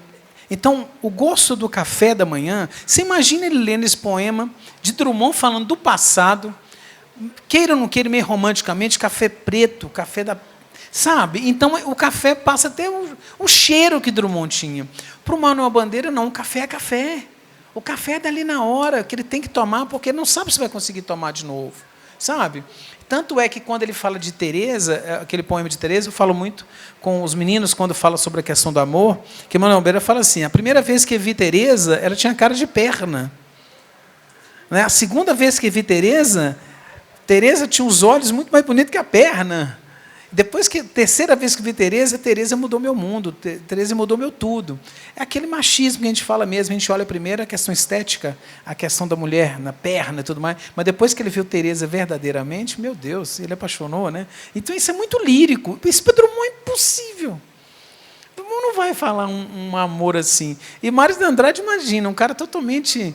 Então, o gosto do café da manhã, você imagina ele lendo esse poema de Drummond falando do passado, queira ou não queira, meio romanticamente, café preto, café da... Sabe? Então, o café passa até o cheiro que Drummond tinha. Para o Manuel Bandeira, não, o café é café. O café é dali na hora, que ele tem que tomar, porque ele não sabe se vai conseguir tomar de novo. Sabe? Tanto é que, quando ele fala de Teresa, aquele poema de Teresa, eu falo muito com os meninos, quando fala sobre a questão do amor, que Manuel Bandeira fala assim, a primeira vez que vi Teresa, ela tinha cara de perna. Né? A segunda vez que vi Teresa tinha os olhos muito mais bonitos que a perna. Depois que terceira vez que vi Teresa mudou meu mundo, Teresa mudou meu tudo. É aquele machismo que a gente fala mesmo, a gente olha primeiro a questão estética, a questão da mulher na perna e tudo mais, mas depois que ele viu Teresa verdadeiramente, meu Deus, ele apaixonou, né? Então isso é muito lírico. Isso para Drummond é impossível. Drummond não vai falar um amor assim. E Mário de Andrade, imagina, um cara totalmente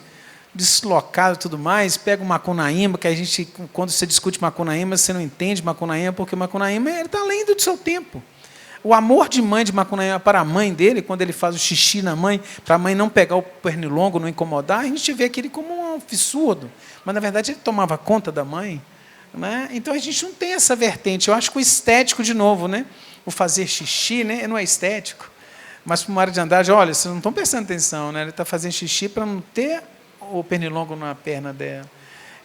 deslocado e tudo mais, pega o Macunaíma, que a gente, quando você discute Macunaíma, você não entende Macunaíma, porque Macunaíma está além do seu tempo. O amor de mãe de Macunaíma para a mãe dele, quando ele faz o xixi na mãe, para a mãe não pegar o pernilongo, não incomodar, a gente vê aquele como um absurdo. Mas, na verdade, ele tomava conta da mãe. Né? Então, a gente não tem essa vertente. Eu acho que o estético, de novo, né? O fazer xixi, né? Não é estético. Mas, para o Mário de Andrade, olha, vocês não estão prestando atenção, né? Ele está fazendo xixi para não ter o pernilongo na perna dela.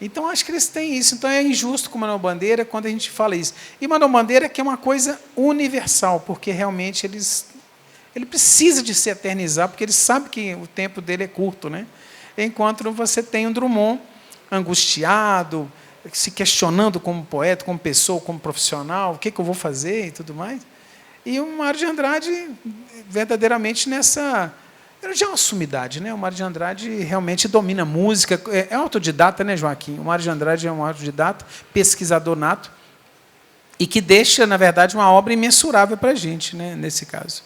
Então, acho que eles têm isso. Então, é injusto com o Manuel Bandeira quando a gente fala isso. E Manuel Bandeira que é uma coisa universal, porque realmente ele precisa de se eternizar, porque ele sabe que o tempo dele é curto, né? Enquanto você tem um Drummond angustiado, se questionando como poeta, como pessoa, como profissional, o que eu vou fazer e tudo mais. E o Mário de Andrade, verdadeiramente, nessa... já é uma sumidade, né? O Mário de Andrade realmente domina a música, é autodidata, né, Joaquim? O Mário de Andrade é um autodidata, pesquisador nato, e que deixa, na verdade, uma obra imensurável para a gente, né, nesse caso.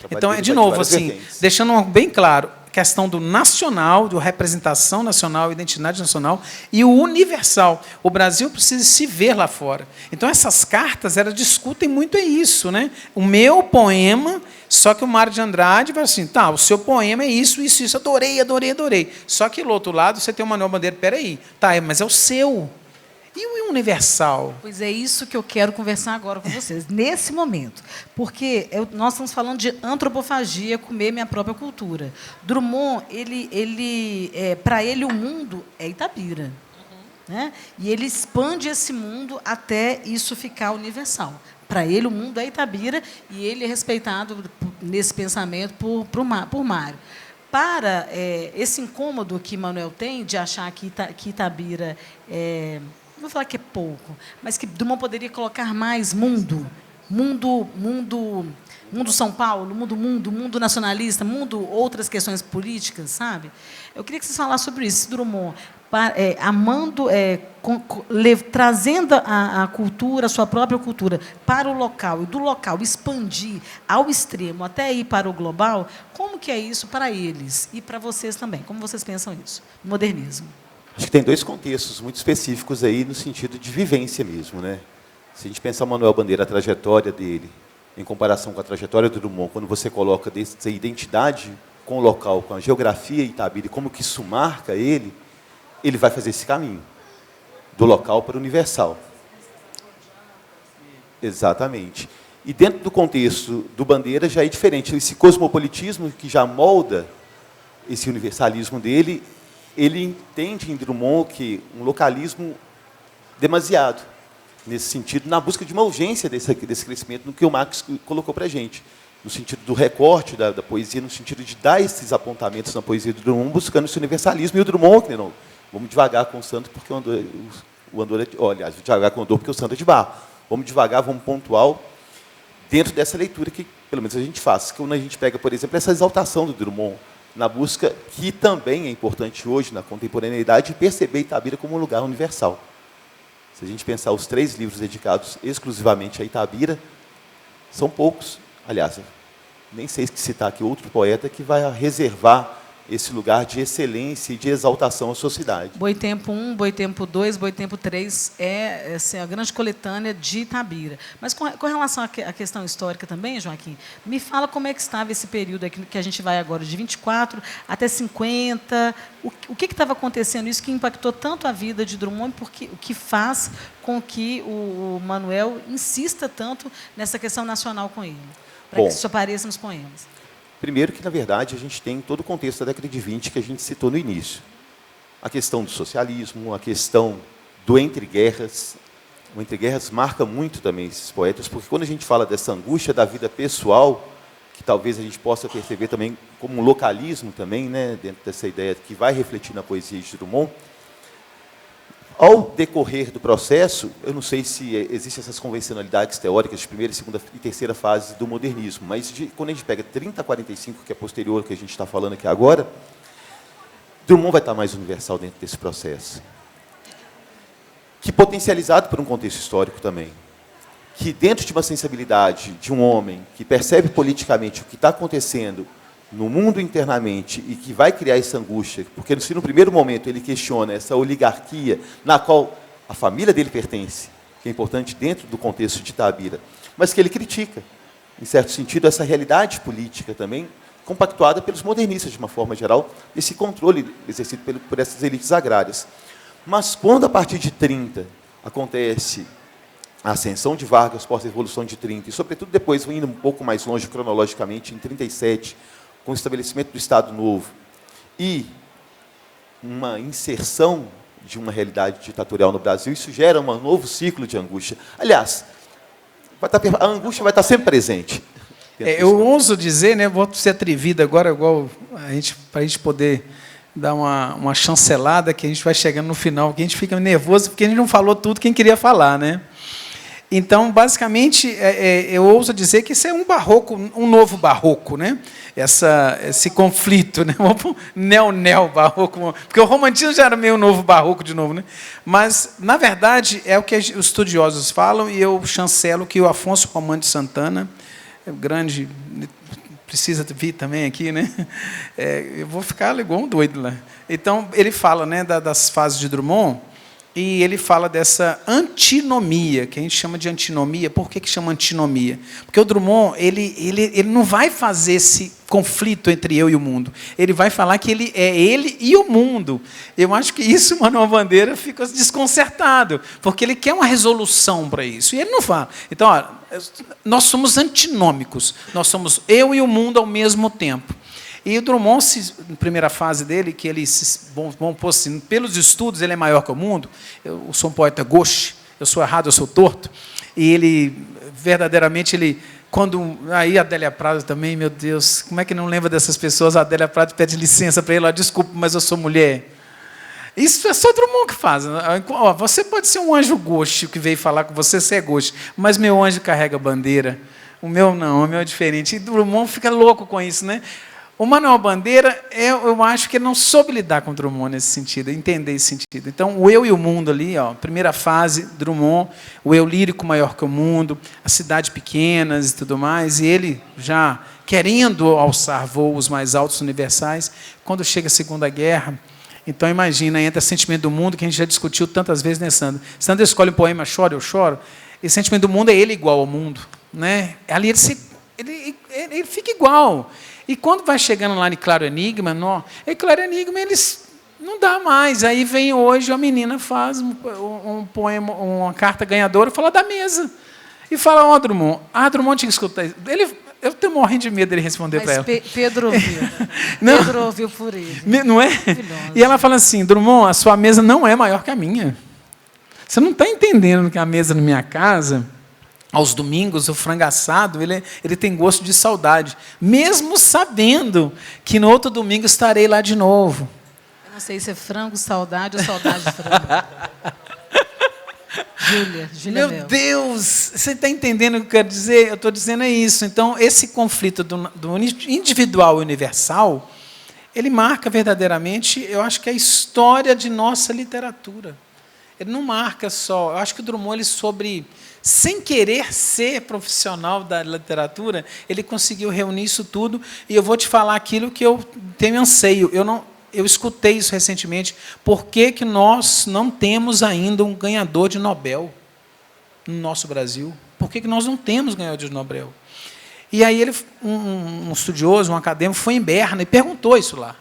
Então, de novo, assim, deixando bem claro, questão do nacional, do representação nacional, identidade nacional, e o universal. O Brasil precisa se ver lá fora. Então, essas cartas, elas discutem muito isso, né? O meu poema, só que o Mário de Andrade vai assim, tá, o seu poema é isso, isso, isso, adorei, adorei, adorei. Só que, do outro lado, você tem o Manuel Bandeira, peraí, tá, mas é o seu. E o universal? Pois é isso que eu quero conversar agora com vocês, nesse momento. Porque nós estamos falando de antropofagia, comer minha própria cultura. Drummond, para ele, o mundo é Itabira. Né? E ele expande esse mundo até isso ficar universal. Para ele, o mundo é Itabira e ele é respeitado nesse pensamento por Mário. Para esse incômodo que Manuel tem de achar que Itabira não vou falar que é pouco, mas que Drummond poderia colocar mais mundo São Paulo, mundo nacionalista, outras questões políticas, sabe? Eu queria que vocês falassem sobre isso, Drummond, trazendo a cultura, a sua própria cultura, para o local, e do local expandir ao extremo, até ir para o global, como que é isso para eles e para vocês também? Como vocês pensam isso? Modernismo. Acho que tem dois contextos muito específicos aí no sentido de vivência mesmo, né? Se a gente pensar o Manuel Bandeira, a trajetória dele, em comparação com a trajetória do Drummond, quando você coloca essa identidade com o local, com a geografia Itabira, e como que isso marca ele vai fazer esse caminho, do local para o universal. Exatamente. E dentro do contexto do Bandeira já é diferente. Esse cosmopolitismo que já molda esse universalismo dele, ele entende em Drummond que um localismo demasiado, nesse sentido, na busca de uma urgência desse crescimento, no que o Marx colocou para a gente, no sentido do recorte da poesia, no sentido de dar esses apontamentos na poesia do Drummond, buscando esse universalismo. E o Drummond, não, vamos devagar com o santo, porque o Andor olha, devagar com o Andor, porque o santo é de barro. Vamos devagar, vamos pontual, dentro dessa leitura que, pelo menos, a gente faz. Quando a gente pega, por exemplo, essa exaltação do Drummond, na busca, que também é importante hoje, na contemporaneidade, perceber Itabira como um lugar universal. Se a gente pensar os 3 livros dedicados exclusivamente a Itabira, são poucos. Aliás, nem sei se citar aqui outro poeta que vai reservar esse lugar de excelência e de exaltação à sociedade. Boitempo 1, Boitempo 2, Boitempo 3 é assim, a grande coletânea de Itabira. Mas com relação à questão histórica também, Joaquim, me fala como é que estava esse período aqui que a gente vai agora, de 24 até 50, o que estava acontecendo, isso que impactou tanto a vida de Drummond, porque o que faz com que o Manuel insista tanto nessa questão nacional com ele, para que isso apareça nos poemas. Primeiro que, na verdade, a gente tem todo o contexto da década de 20 que a gente citou no início. A questão do socialismo, a questão do entre-guerras. O entre-guerras marca muito também esses poetas, porque quando a gente fala dessa angústia da vida pessoal, que talvez a gente possa perceber também como um localismo também, né, dentro dessa ideia que vai refletir na poesia de Drummond, ao decorrer do processo, eu não sei se existem essas convencionalidades teóricas de primeira, segunda e terceira fase do modernismo, mas quando a gente pega 30 a 45, que é posterior ao que a gente está falando aqui agora, Drummond vai estar mais universal dentro desse processo. Que potencializado por um contexto histórico também. Que dentro de uma sensibilidade de um homem que percebe politicamente o que está acontecendo no mundo internamente e que vai criar essa angústia, porque se no primeiro momento ele questiona essa oligarquia na qual a família dele pertence, que é importante dentro do contexto de Itabira, mas que ele critica, em certo sentido, essa realidade política também, compactuada pelos modernistas, de uma forma geral, esse controle exercido por essas elites agrárias. Mas quando, a partir de 30, acontece a ascensão de Vargas pós-revolução de 30, e, sobretudo, depois, indo um pouco mais longe cronologicamente, em 37, com o estabelecimento do Estado Novo e uma inserção de uma realidade ditatorial no Brasil, isso gera um novo ciclo de angústia. Aliás, a angústia vai estar sempre presente. Eu ouso dizer, né, vou ser atrevido agora, igual para a gente poder dar uma chancelada, que a gente vai chegando no final, que a gente fica nervoso, porque a gente não falou tudo quem queria falar, né? Então, basicamente, eu ouso dizer que isso é um barroco, um novo barroco, né? Esse conflito, né? Neo-barroco, porque o romantismo já era meio novo barroco de novo, né? Mas, na verdade, é o que os estudiosos falam, e eu chancelo que o Afonso Romano de Santana, grande precisa vir também aqui, né? Eu vou ficar igual um doido lá. Então, ele fala, né, das fases de Drummond, e ele fala dessa antinomia, que a gente chama de antinomia. Por que chama antinomia? Porque o Drummond ele não vai fazer esse conflito entre eu e o mundo. Ele vai falar que ele é ele e o mundo. Eu acho que isso, o Manuel Bandeira fica desconcertado, porque ele quer uma resolução para isso. E ele não fala. Então, olha, nós somos antinômicos. Nós somos eu e o mundo ao mesmo tempo. E o Drummond, na primeira fase dele, que ele, vamos pôr assim, pelos estudos, ele é maior que o mundo. Eu sou um poeta gauche, eu sou errado, eu sou torto. E ele, verdadeiramente, quando... Aí a Adélia Prado também, meu Deus, como é que não lembra dessas pessoas? A Adélia Prado pede licença para ele, ó, desculpa, mas eu sou mulher. Isso é só Drummond que faz. Você pode ser um anjo gauche que veio falar com você, você é gauche, mas meu anjo carrega bandeira. O meu não, o meu é diferente. E Drummond fica louco com isso, né? O Manuel Bandeira, eu acho que ele não soube lidar com o Drummond nesse sentido, entender esse sentido. Então, o eu e o mundo ali, ó, primeira fase, Drummond, o eu lírico maior que o mundo, as cidades pequenas e tudo mais, e ele já querendo alçar voos mais altos universais, quando chega a Segunda Guerra, então imagina, entra Sentimento do Mundo, que a gente já discutiu tantas vezes, né, Sandra? Sandra escolhe um poema, Chora, eu choro, e Sentimento do Mundo é ele igual ao mundo, né? Ali ele fica igual. E quando vai chegando lá em Claro Enigma, Claro Enigma eles não dá mais. Aí vem hoje, a menina faz um poema, uma carta ganhadora, fala da mesa. E fala, Drummond. Drummond tinha que escutar isso. Eu estou morrendo de medo dele responder para ela. Pedro ouviu. Pedro ouviu por ele. Não é? E ela fala assim, Drummond, a sua mesa não é maior que a minha. Você não está entendendo que a mesa na minha casa... Aos domingos, o frango assado, ele tem gosto de saudade, mesmo sabendo que no outro domingo estarei lá de novo. Eu não sei se é frango saudade ou saudade de frango. Júlia Meu Deus, você está entendendo o que eu quero dizer? Eu estou dizendo isso. Então, esse conflito do individual e universal, ele marca verdadeiramente, eu acho que a história de nossa literatura. Ele não marca só, eu acho que o Drummond, sem querer ser profissional da literatura, ele conseguiu reunir isso tudo, e eu vou te falar aquilo que eu tenho anseio. Eu escutei isso recentemente. Por que nós não temos ainda um ganhador de Nobel no nosso Brasil? Por que nós não temos ganhador de Nobel? E aí um estudioso, um acadêmico, foi em Berna e perguntou isso lá.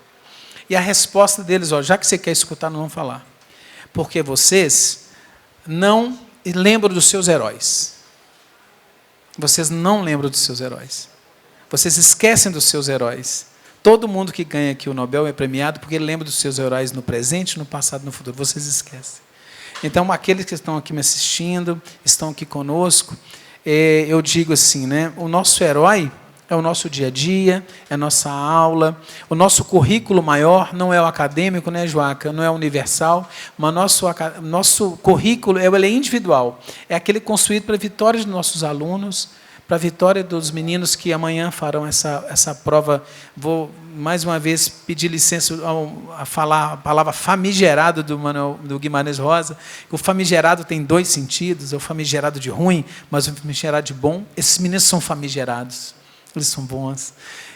E a resposta deles, já que você quer escutar, não vamos falar. Porque vocês não lembram dos seus heróis. Vocês não lembram dos seus heróis. Vocês esquecem dos seus heróis. Todo mundo que ganha aqui o Nobel é premiado porque ele lembra dos seus heróis no presente, no passado e no futuro. Vocês esquecem. Então, aqueles que estão aqui me assistindo, estão aqui conosco, eu digo assim, né? O nosso herói é o nosso dia a dia, é a nossa aula. O nosso currículo maior não é o acadêmico, né, Joaca? Não é universal, mas nosso currículo ele é individual. É aquele construído para a vitória dos nossos alunos, para a vitória dos meninos que amanhã farão essa prova. Vou, mais uma vez, pedir licença a falar a palavra famigerado do Guimarães Rosa. O famigerado tem dois sentidos, é o famigerado de ruim, mas o famigerado de bom. Esses meninos são famigerados. Eles são bons.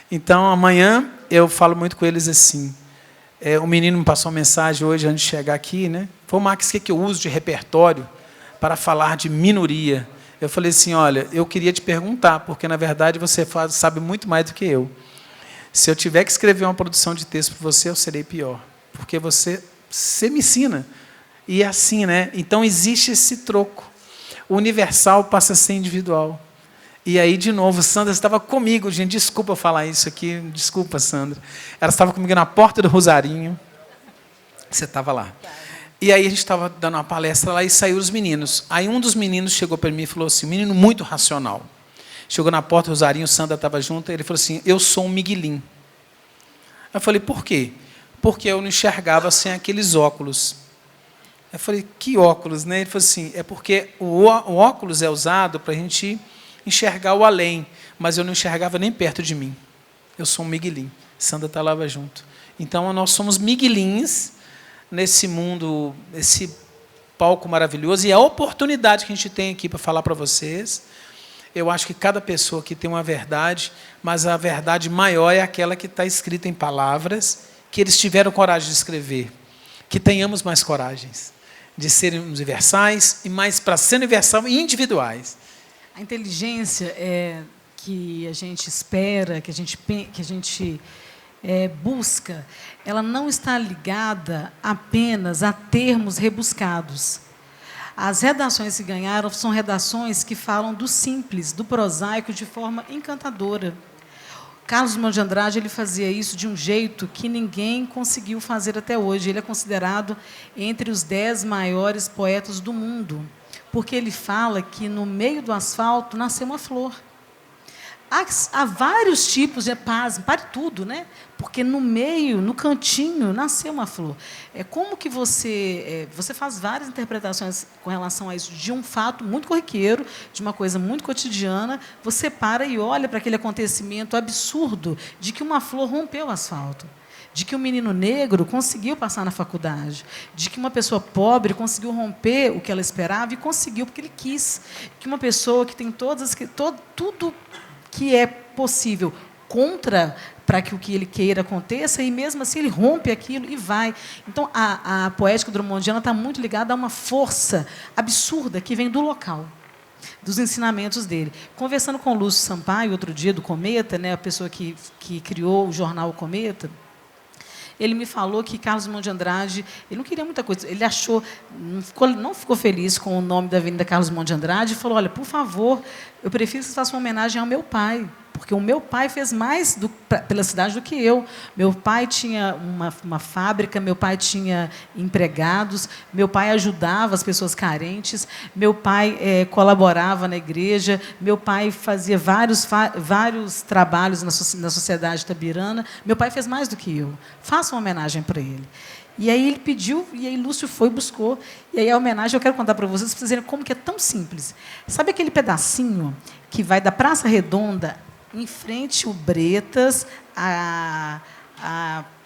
Então, amanhã, eu falo muito com eles assim. O menino me passou uma mensagem hoje, antes de chegar aqui, né? Pô, Max, o que eu uso de repertório para falar de minoria? Eu falei assim, olha, eu queria te perguntar, porque, na verdade, você sabe muito mais do que eu. Se eu tiver que escrever uma produção de texto para você, eu serei pior. Porque você me ensina. E é assim, né? Então, existe esse troco. O universal passa a ser individual. E aí, de novo, Sandra estava comigo, gente, desculpa eu falar isso aqui, desculpa, Sandra. Ela estava comigo na porta do Rosarinho, você estava lá. E aí a gente estava dando uma palestra lá e saíram os meninos. Aí um dos meninos chegou para mim e falou assim, um menino muito racional. Chegou na porta do Rosarinho, Sandra estava junto, ele falou assim, eu sou um miguelim. Eu falei, por quê? Porque eu não enxergava sem aqueles óculos. Eu falei, que óculos, né? Ele falou assim, é porque o óculos é usado para a gente enxergar o além, mas eu não enxergava nem perto de mim. Eu sou um miguelim. Sandra está lá junto. Então, nós somos miguelins nesse mundo, esse palco maravilhoso, e a oportunidade que a gente tem aqui para falar para vocês Eu acho que cada pessoa aqui tem uma verdade, mas a verdade maior é aquela que está escrita em palavras, que eles tiveram coragem de escrever. Que tenhamos mais coragens de serem universais, e mais para ser universal, individuais. A inteligência que a gente espera, que a gente busca, ela não está ligada apenas a termos rebuscados. As redações que ganharam são redações que falam do simples, do prosaico, de forma encantadora. Carlos Drummond de Andrade ele fazia isso de um jeito que ninguém conseguiu fazer até hoje. Ele é considerado entre os 10 maiores poetas do mundo, porque ele fala que no meio do asfalto nasceu uma flor. Há vários tipos de paz, pare tudo, né? Porque no meio, no cantinho, nasceu uma flor. Como que você faz várias interpretações com relação a isso, de um fato muito corriqueiro, de uma coisa muito cotidiana, você para e olha para aquele acontecimento absurdo de que uma flor rompeu o asfalto, de que um menino negro conseguiu passar na faculdade, de que uma pessoa pobre conseguiu romper o que ela esperava e conseguiu porque ele quis, que uma pessoa que tem tudo que é possível contra para que o que ele queira aconteça, e mesmo assim ele rompe aquilo e vai. Então, a poética drummondiana está muito ligada a uma força absurda que vem do local, dos ensinamentos dele. Conversando com o Lúcio Sampaio, outro dia, do Cometa, né, a pessoa que criou o jornal O Cometa, ele me falou que Carlos Drummond de Andrade, ele não queria muita coisa, ele achou, não ficou feliz com o nome da Avenida Carlos Drummond de Andrade, e falou, olha, por favor, eu prefiro que você faça uma homenagem ao meu pai, porque o meu pai fez mais pela cidade do que eu. Meu pai tinha uma fábrica, meu pai tinha empregados, meu pai ajudava as pessoas carentes, meu pai colaborava na igreja, meu pai fazia vários trabalhos na sociedade itabirana, meu pai fez mais do que eu. Faça uma homenagem para ele. E aí ele pediu, e aí Lúcio foi e buscou. E aí a homenagem, eu quero contar para vocês verem como que é tão simples. Sabe aquele pedacinho que vai da Praça Redonda em frente ao Bretas, a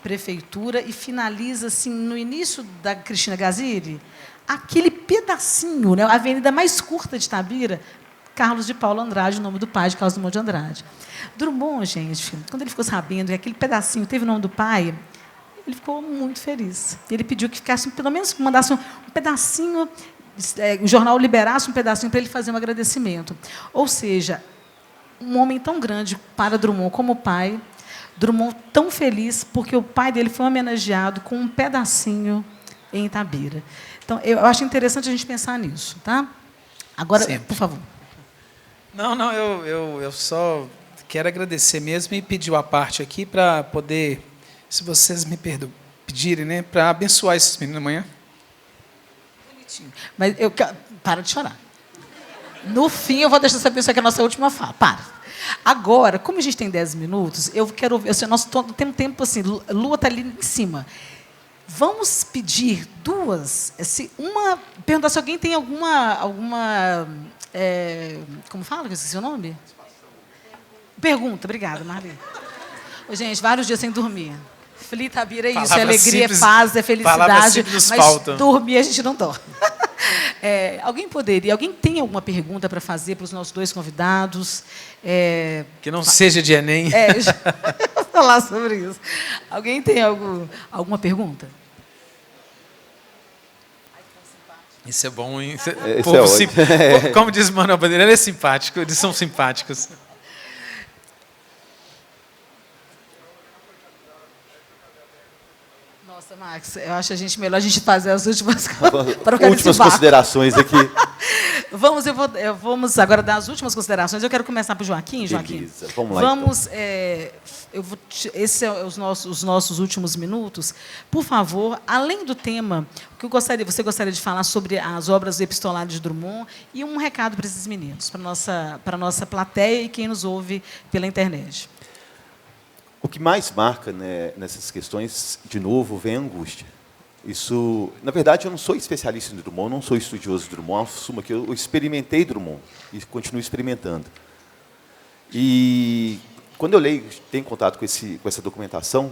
prefeitura, e finaliza assim no início da Cristina Gaziri? Aquele pedacinho, né, a avenida mais curta de Itabira, Carlos de Paulo Andrade, o nome do pai de Carlos Drummond de Andrade. Drummond, gente, quando ele ficou sabendo que aquele pedacinho teve o nome do pai, ele ficou muito feliz. Ele pediu que ficasse, pelo menos mandasse um pedacinho, o jornal liberasse um pedacinho para ele fazer um agradecimento. Ou seja, um homem tão grande para Drummond como pai, Drummond tão feliz porque o pai dele foi homenageado com um pedacinho em Itabira. Então, eu acho interessante a gente pensar nisso, tá? Agora, sempre. Por favor. Não, eu só quero agradecer mesmo e pedir uma parte aqui para poder, se vocês me pedirem, né, para abençoar esses meninos amanhã. Bonitinho. Mas para de chorar. No fim, eu vou deixar essa pessoa que é a nossa última fala. Para. Agora, como a gente tem 10 minutos, eu quero ouvir. Nós temos tempo assim, Lua está ali em cima. Vamos pedir duas. Perguntar se alguém tem alguma como fala? Que eu esqueci o nome? Pergunta. Obrigada, Marli. Gente, vários dias sem dormir. Itabira é isso, é alegria, simples, é paz, é felicidade, mas faltam. Dormir a gente não dorme. Alguém tem alguma pergunta para fazer para os nossos dois convidados? Que não seja de Enem. Vou falar sobre isso. Alguém tem alguma pergunta? Isso é bom, hein? Como diz Manuel Bandeira, ele é simpático, eles são simpáticos. Nossa, Max, eu acho melhor a gente fazer as últimas considerações aqui. Vamos agora dar as últimas considerações. Eu quero começar para o Joaquim. Beleza, vamos lá. Esses são os nossos últimos minutos. Por favor, além do tema, você gostaria de falar sobre as obras epistolares de Drummond e um recado para esses meninos, para a nossa plateia e quem nos ouve pela internet. O que mais marca, né, nessas questões, de novo, vem a angústia. Isso, na verdade, eu não sou especialista em Drummond, não sou estudioso de Drummond, assumo que eu experimentei Drummond e continuo experimentando. E quando eu tenho contato com essa documentação,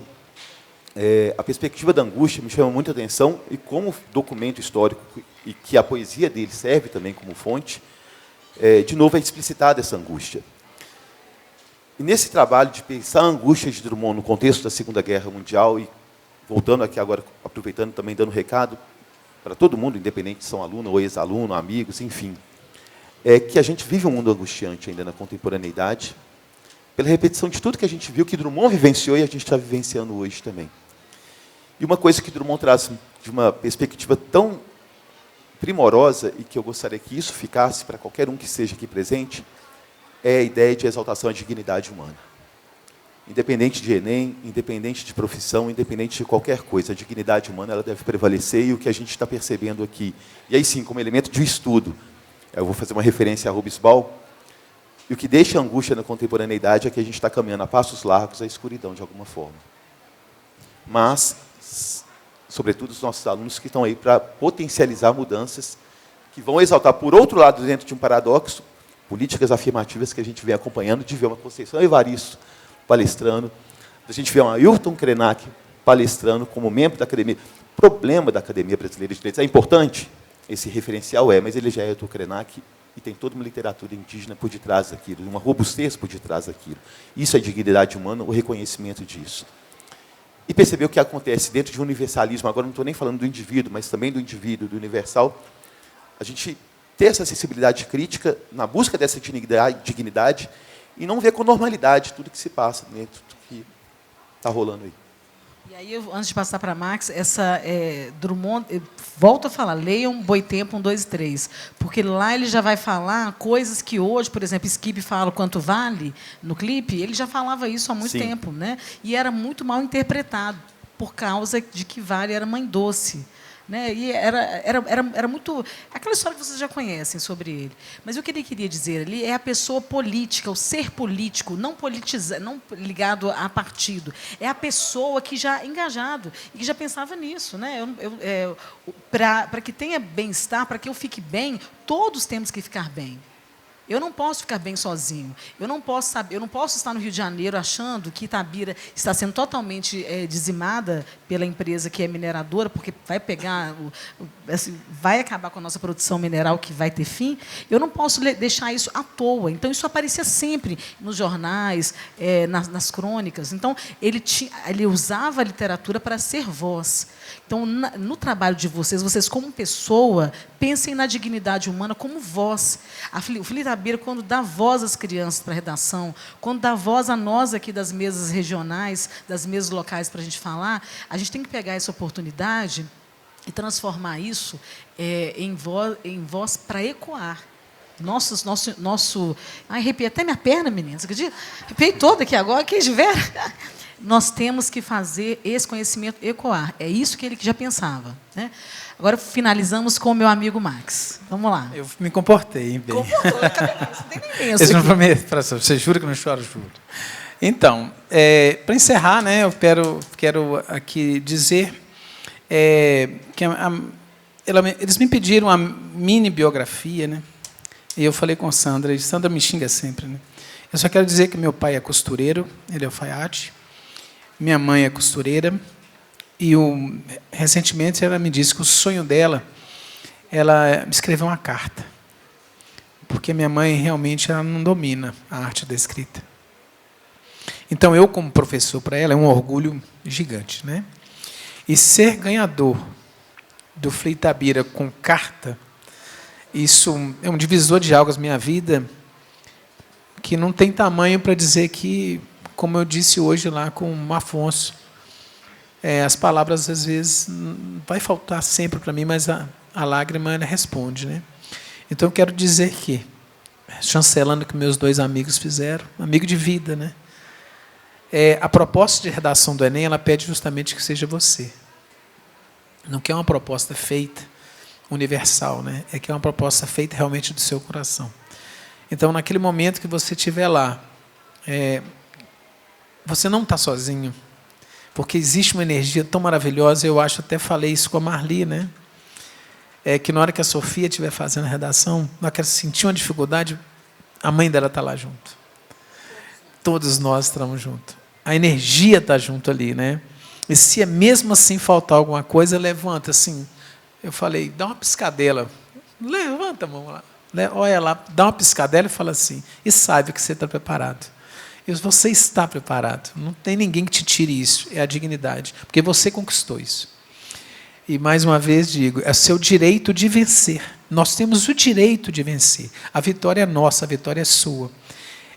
a perspectiva da angústia me chama muita atenção, e como documento histórico, e que a poesia dele serve também como fonte, de novo, é explicitada essa angústia. E nesse trabalho de pensar a angústia de Drummond no contexto da Segunda Guerra Mundial, e voltando aqui agora, aproveitando também, dando recado para todo mundo, independente se são aluno ou ex-aluno, amigos, enfim, é que a gente vive um mundo angustiante ainda na contemporaneidade, pela repetição de tudo que a gente viu, que Drummond vivenciou e a gente está vivenciando hoje também. E uma coisa que Drummond traz de uma perspectiva tão primorosa, e que eu gostaria que isso ficasse para qualquer um que esteja aqui presente, é a ideia de exaltação à dignidade humana. Independente de Enem, independente de profissão, independente de qualquer coisa, a dignidade humana ela deve prevalecer, e o que a gente está percebendo aqui, e aí sim, como elemento de estudo, eu vou fazer uma referência a Hobsbawm, e o que deixa a angústia na contemporaneidade é que a gente está caminhando a passos largos à escuridão, de alguma forma. Mas, sobretudo, os nossos alunos que estão aí para potencializar mudanças que vão exaltar, por outro lado, dentro de um paradoxo, políticas afirmativas que a gente vem acompanhando, de ver uma Conceição Evaristo palestrando, a gente vê um Ailton Krenak palestrando como membro da academia. O problema da Academia Brasileira de Letras é importante, esse referencial mas ele já é Ailton Krenak, e tem toda uma literatura indígena por detrás daquilo, uma robustez por detrás daquilo. Isso é dignidade humana, o reconhecimento disso. E perceber o que acontece dentro de um universalismo, agora não estou nem falando do indivíduo, mas também do indivíduo, do universal, a gente ter essa sensibilidade crítica na busca dessa dignidade e não ver com normalidade tudo que se passa dentro do que está rolando aí. E aí, antes de passar para Max, Drummond, volto a falar, leiam Boitempo 1, 2 e 3, porque lá ele já vai falar coisas que hoje, por exemplo, Skip fala Quanto Vale, no clipe, ele já falava isso há muito tempo, né? E era muito mal interpretado, por causa de que Vale era mãe doce. Né? E era muito... Aquela história que vocês já conhecem sobre ele. Mas o que ele queria dizer ali é a pessoa política, o ser político, não ligado a partido. É a pessoa que já engajado e que já pensava nisso. Né? Para que tenha bem-estar, para que eu fique bem, todos temos que ficar bem. Eu não posso ficar bem sozinho. Eu não posso estar no Rio de Janeiro achando que Itabira está sendo totalmente dizimada pela empresa que é mineradora, porque vai pegar, vai acabar com a nossa produção mineral, que vai ter fim. Eu não posso deixar isso à toa. Então, isso aparecia sempre nos jornais, nas crônicas. Então, ele usava a literatura para ser voz. Então, no trabalho de vocês como pessoa, pensem na dignidade humana como voz. O Felipe Itabira, quando dá voz às crianças para a redação, quando dá voz a nós aqui das mesas regionais, das mesas locais para a gente falar, a gente tem que pegar essa oportunidade e transformar isso em voz para ecoar. Ai, arrepiei até minha perna, meninas. Você acredita? Arrepiei toda aqui agora, quem estiver. Nós temos que fazer esse conhecimento ecoar. É isso que ele já pensava. Né? Agora, finalizamos com o meu amigo Max. Vamos lá. Eu me comportei bem. Comportou, não tem nem penso. Você jura que eu não choro? Juro. Então, para encerrar, né, eu quero aqui dizer que eles me pediram uma mini biografia, né? E eu falei com a Sandra, e Sandra me xinga sempre. Né? Eu só quero dizer que meu pai é costureiro, ele é alfaiate, minha mãe é costureira, e recentemente ela me disse que o sonho dela, ela escreveu uma carta, porque minha mãe realmente ela não domina a arte da escrita. Então, eu, como professor para ela, é um orgulho gigante. Né? E ser ganhador do FLI Itabira com carta, isso é um divisor de águas na minha vida que não tem tamanho para dizer que, como eu disse hoje lá com o Afonso, as palavras, às vezes, vai faltar sempre para mim, mas a lágrima ela responde. Né? Então, eu quero dizer que, chancelando o que meus dois amigos fizeram, amigo de vida, né? A proposta de redação do Enem, ela pede justamente que seja você. Não que é uma proposta feita universal, né? É que é uma proposta feita realmente do seu coração. Então, naquele momento que você estiver lá, você não está sozinho, porque existe uma energia tão maravilhosa. Eu acho, até falei isso com a Marli, né? Que na hora que a Sofia estiver fazendo a redação, na hora que ela sentir uma dificuldade, a mãe dela está lá junto. Todos nós estamos juntos. A energia está junto ali, né? E se mesmo assim faltar alguma coisa, levanta assim. Eu falei, dá uma piscadela. Levanta a mão lá. né? Olha lá, dá uma piscadela e fala assim, e saiba que você está preparado. E você está preparado. Não tem ninguém que te tire isso. É a dignidade. Porque você conquistou isso. E, mais uma vez, digo, é seu direito de vencer. Nós temos o direito de vencer. A vitória é nossa, a vitória é sua.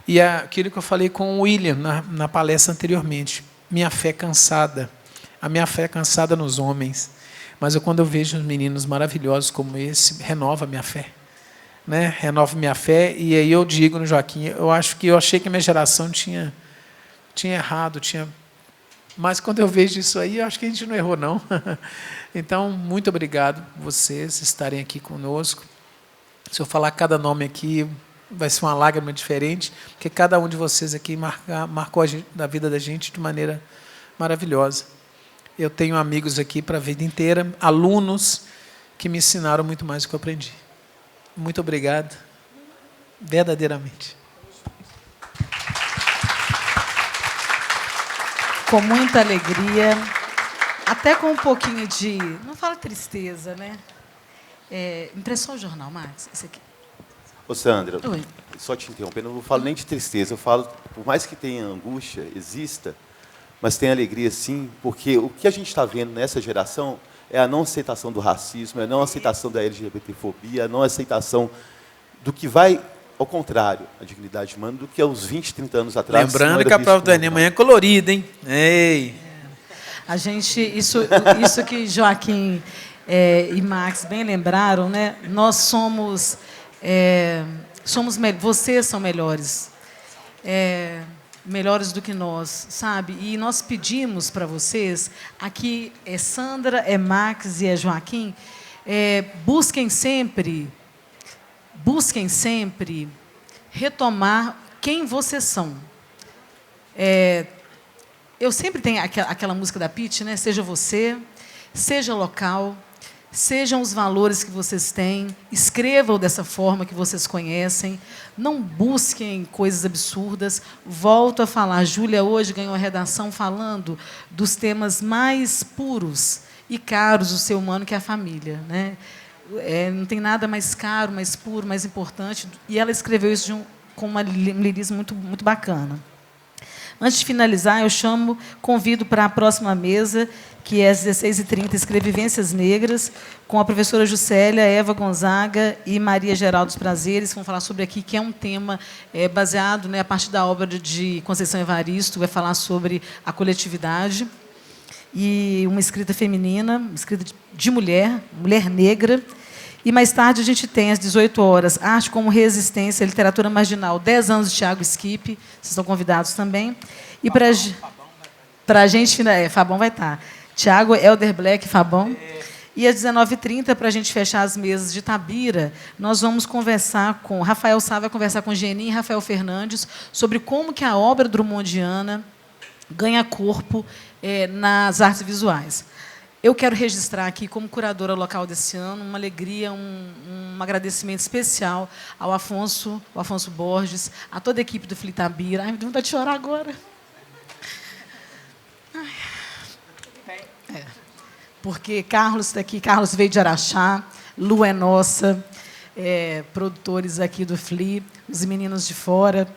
E aquilo que eu falei com o William na palestra anteriormente. Minha fé cansada. A minha fé é cansada nos homens. Mas quando eu vejo uns meninos maravilhosos como esse, renova a minha fé. Né? Renova minha fé. E aí eu digo no Joaquim, eu achei que a minha geração tinha errado, mas quando eu vejo isso aí, eu acho que a gente não errou, não. Então, muito obrigado por vocês estarem aqui conosco. Se eu falar cada nome aqui, vai ser uma lágrima diferente, porque cada um de vocês aqui marcou a vida da gente de maneira maravilhosa. Eu tenho amigos aqui para a vida inteira, alunos que me ensinaram muito mais do que eu aprendi. Muito obrigado, verdadeiramente. Com muita alegria, até com um pouquinho de, não fala tristeza, né? Impressão o jornal, Max, esse aqui. Ô, Sandra, Oi. Só te interrompendo, eu não falo nem de tristeza, eu falo, por mais que tenha angústia, exista, mas tem alegria sim, porque o que a gente está vendo nessa geração é a não aceitação do racismo, é a não aceitação da LGBTfobia, a não aceitação do que vai, ao contrário, a dignidade humana, do que aos 20, 30 anos atrás. Lembrando que a prova do Enem amanhã é colorida, hein? Ei! A gente, isso que Joaquim e Max bem lembraram, né? Nós somos vocês são melhores, melhores do que nós, sabe? E nós pedimos para vocês, aqui é Sandra, é Max e é Joaquim, busquem sempre retomar quem vocês são. Eu sempre tenho aquela música da Pitty, né? Seja você, seja local, sejam os valores que vocês têm, escrevam dessa forma que vocês conhecem, não busquem coisas absurdas. Volto a falar, Júlia hoje ganhou a redação falando dos temas mais puros e caros do ser humano, que é a família, né? Não tem nada mais caro, mais puro, mais importante, e ela escreveu isso com um lirismo muito, muito bacana. Antes de finalizar, eu convido para a próxima mesa, que é às 16h30, Escrevivências Negras, com a professora Juscelia, Eva Gonzaga e Maria Geraldo dos Prazeres, que vão falar sobre aqui, que é um tema baseado, né, a partir da obra de Conceição Evaristo, vai falar sobre a coletividade, e uma escrita feminina, uma escrita de mulher negra. E mais tarde a gente tem, às 18 horas, Arte como Resistência, Literatura Marginal, 10 anos de Tiago Skip, vocês estão convidados também. E para a gente, Fabão vai estar. Tiago, Elder Black, Fabão. E às 19h30, para a gente fechar as mesas de Itabira, nós vamos conversar com Rafael Sá, vai conversar com Geni e Rafael Fernandes sobre como que a obra drummondiana ganha corpo nas artes visuais. Eu quero registrar aqui, como curadora local desse ano, uma alegria, um agradecimento especial ao Afonso Borges, a toda a equipe do FLI Itabira. Ai, me deu vontade de chorar agora. Porque Carlos está aqui, Carlos veio de Araxá, Lu é nossa, produtores aqui do FLI, os meninos de fora.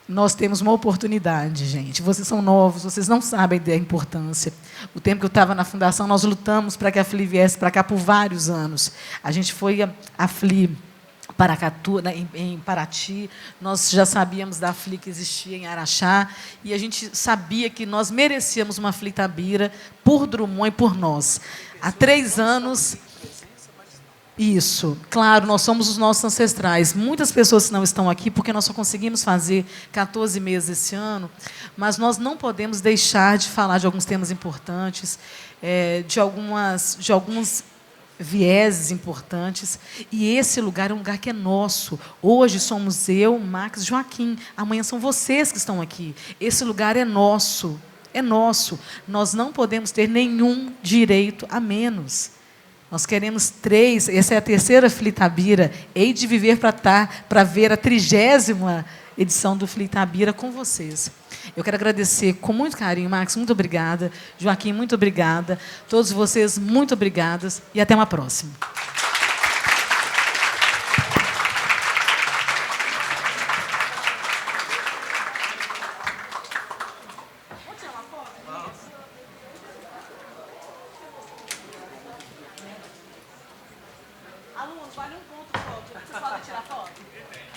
Nós temos uma oportunidade, gente. Vocês são novos, vocês não sabem da importância. O tempo que eu estava na fundação, nós lutamos para que a FLI viesse para cá por vários anos. A gente foi a FLI Paracatu, em Paraty, nós já sabíamos da FLI que existia em Araxá, e a gente sabia que nós merecíamos uma FLI Itabira por Drummond e por nós. Há 3 anos... Isso, claro, nós somos os nossos ancestrais. Muitas pessoas não estão aqui porque nós só conseguimos fazer 14 meses esse ano, mas nós não podemos deixar de falar de alguns temas importantes, de alguns vieses importantes. E esse lugar é um lugar que é nosso. Hoje somos eu, Max, Joaquim. Amanhã são vocês que estão aqui. Esse lugar é nosso. É nosso. Nós não podemos ter nenhum direito a menos. Nós queremos 3, essa é a 3ª FLI Itabira, hei de viver para ver a 30ª edição do FLI Itabira com vocês. Eu quero agradecer com muito carinho, Max, muito obrigada. Joaquim, muito obrigada. Todos vocês, muito obrigadas. E até uma próxima. Vale um ponto só. Vocês podem tirar foto?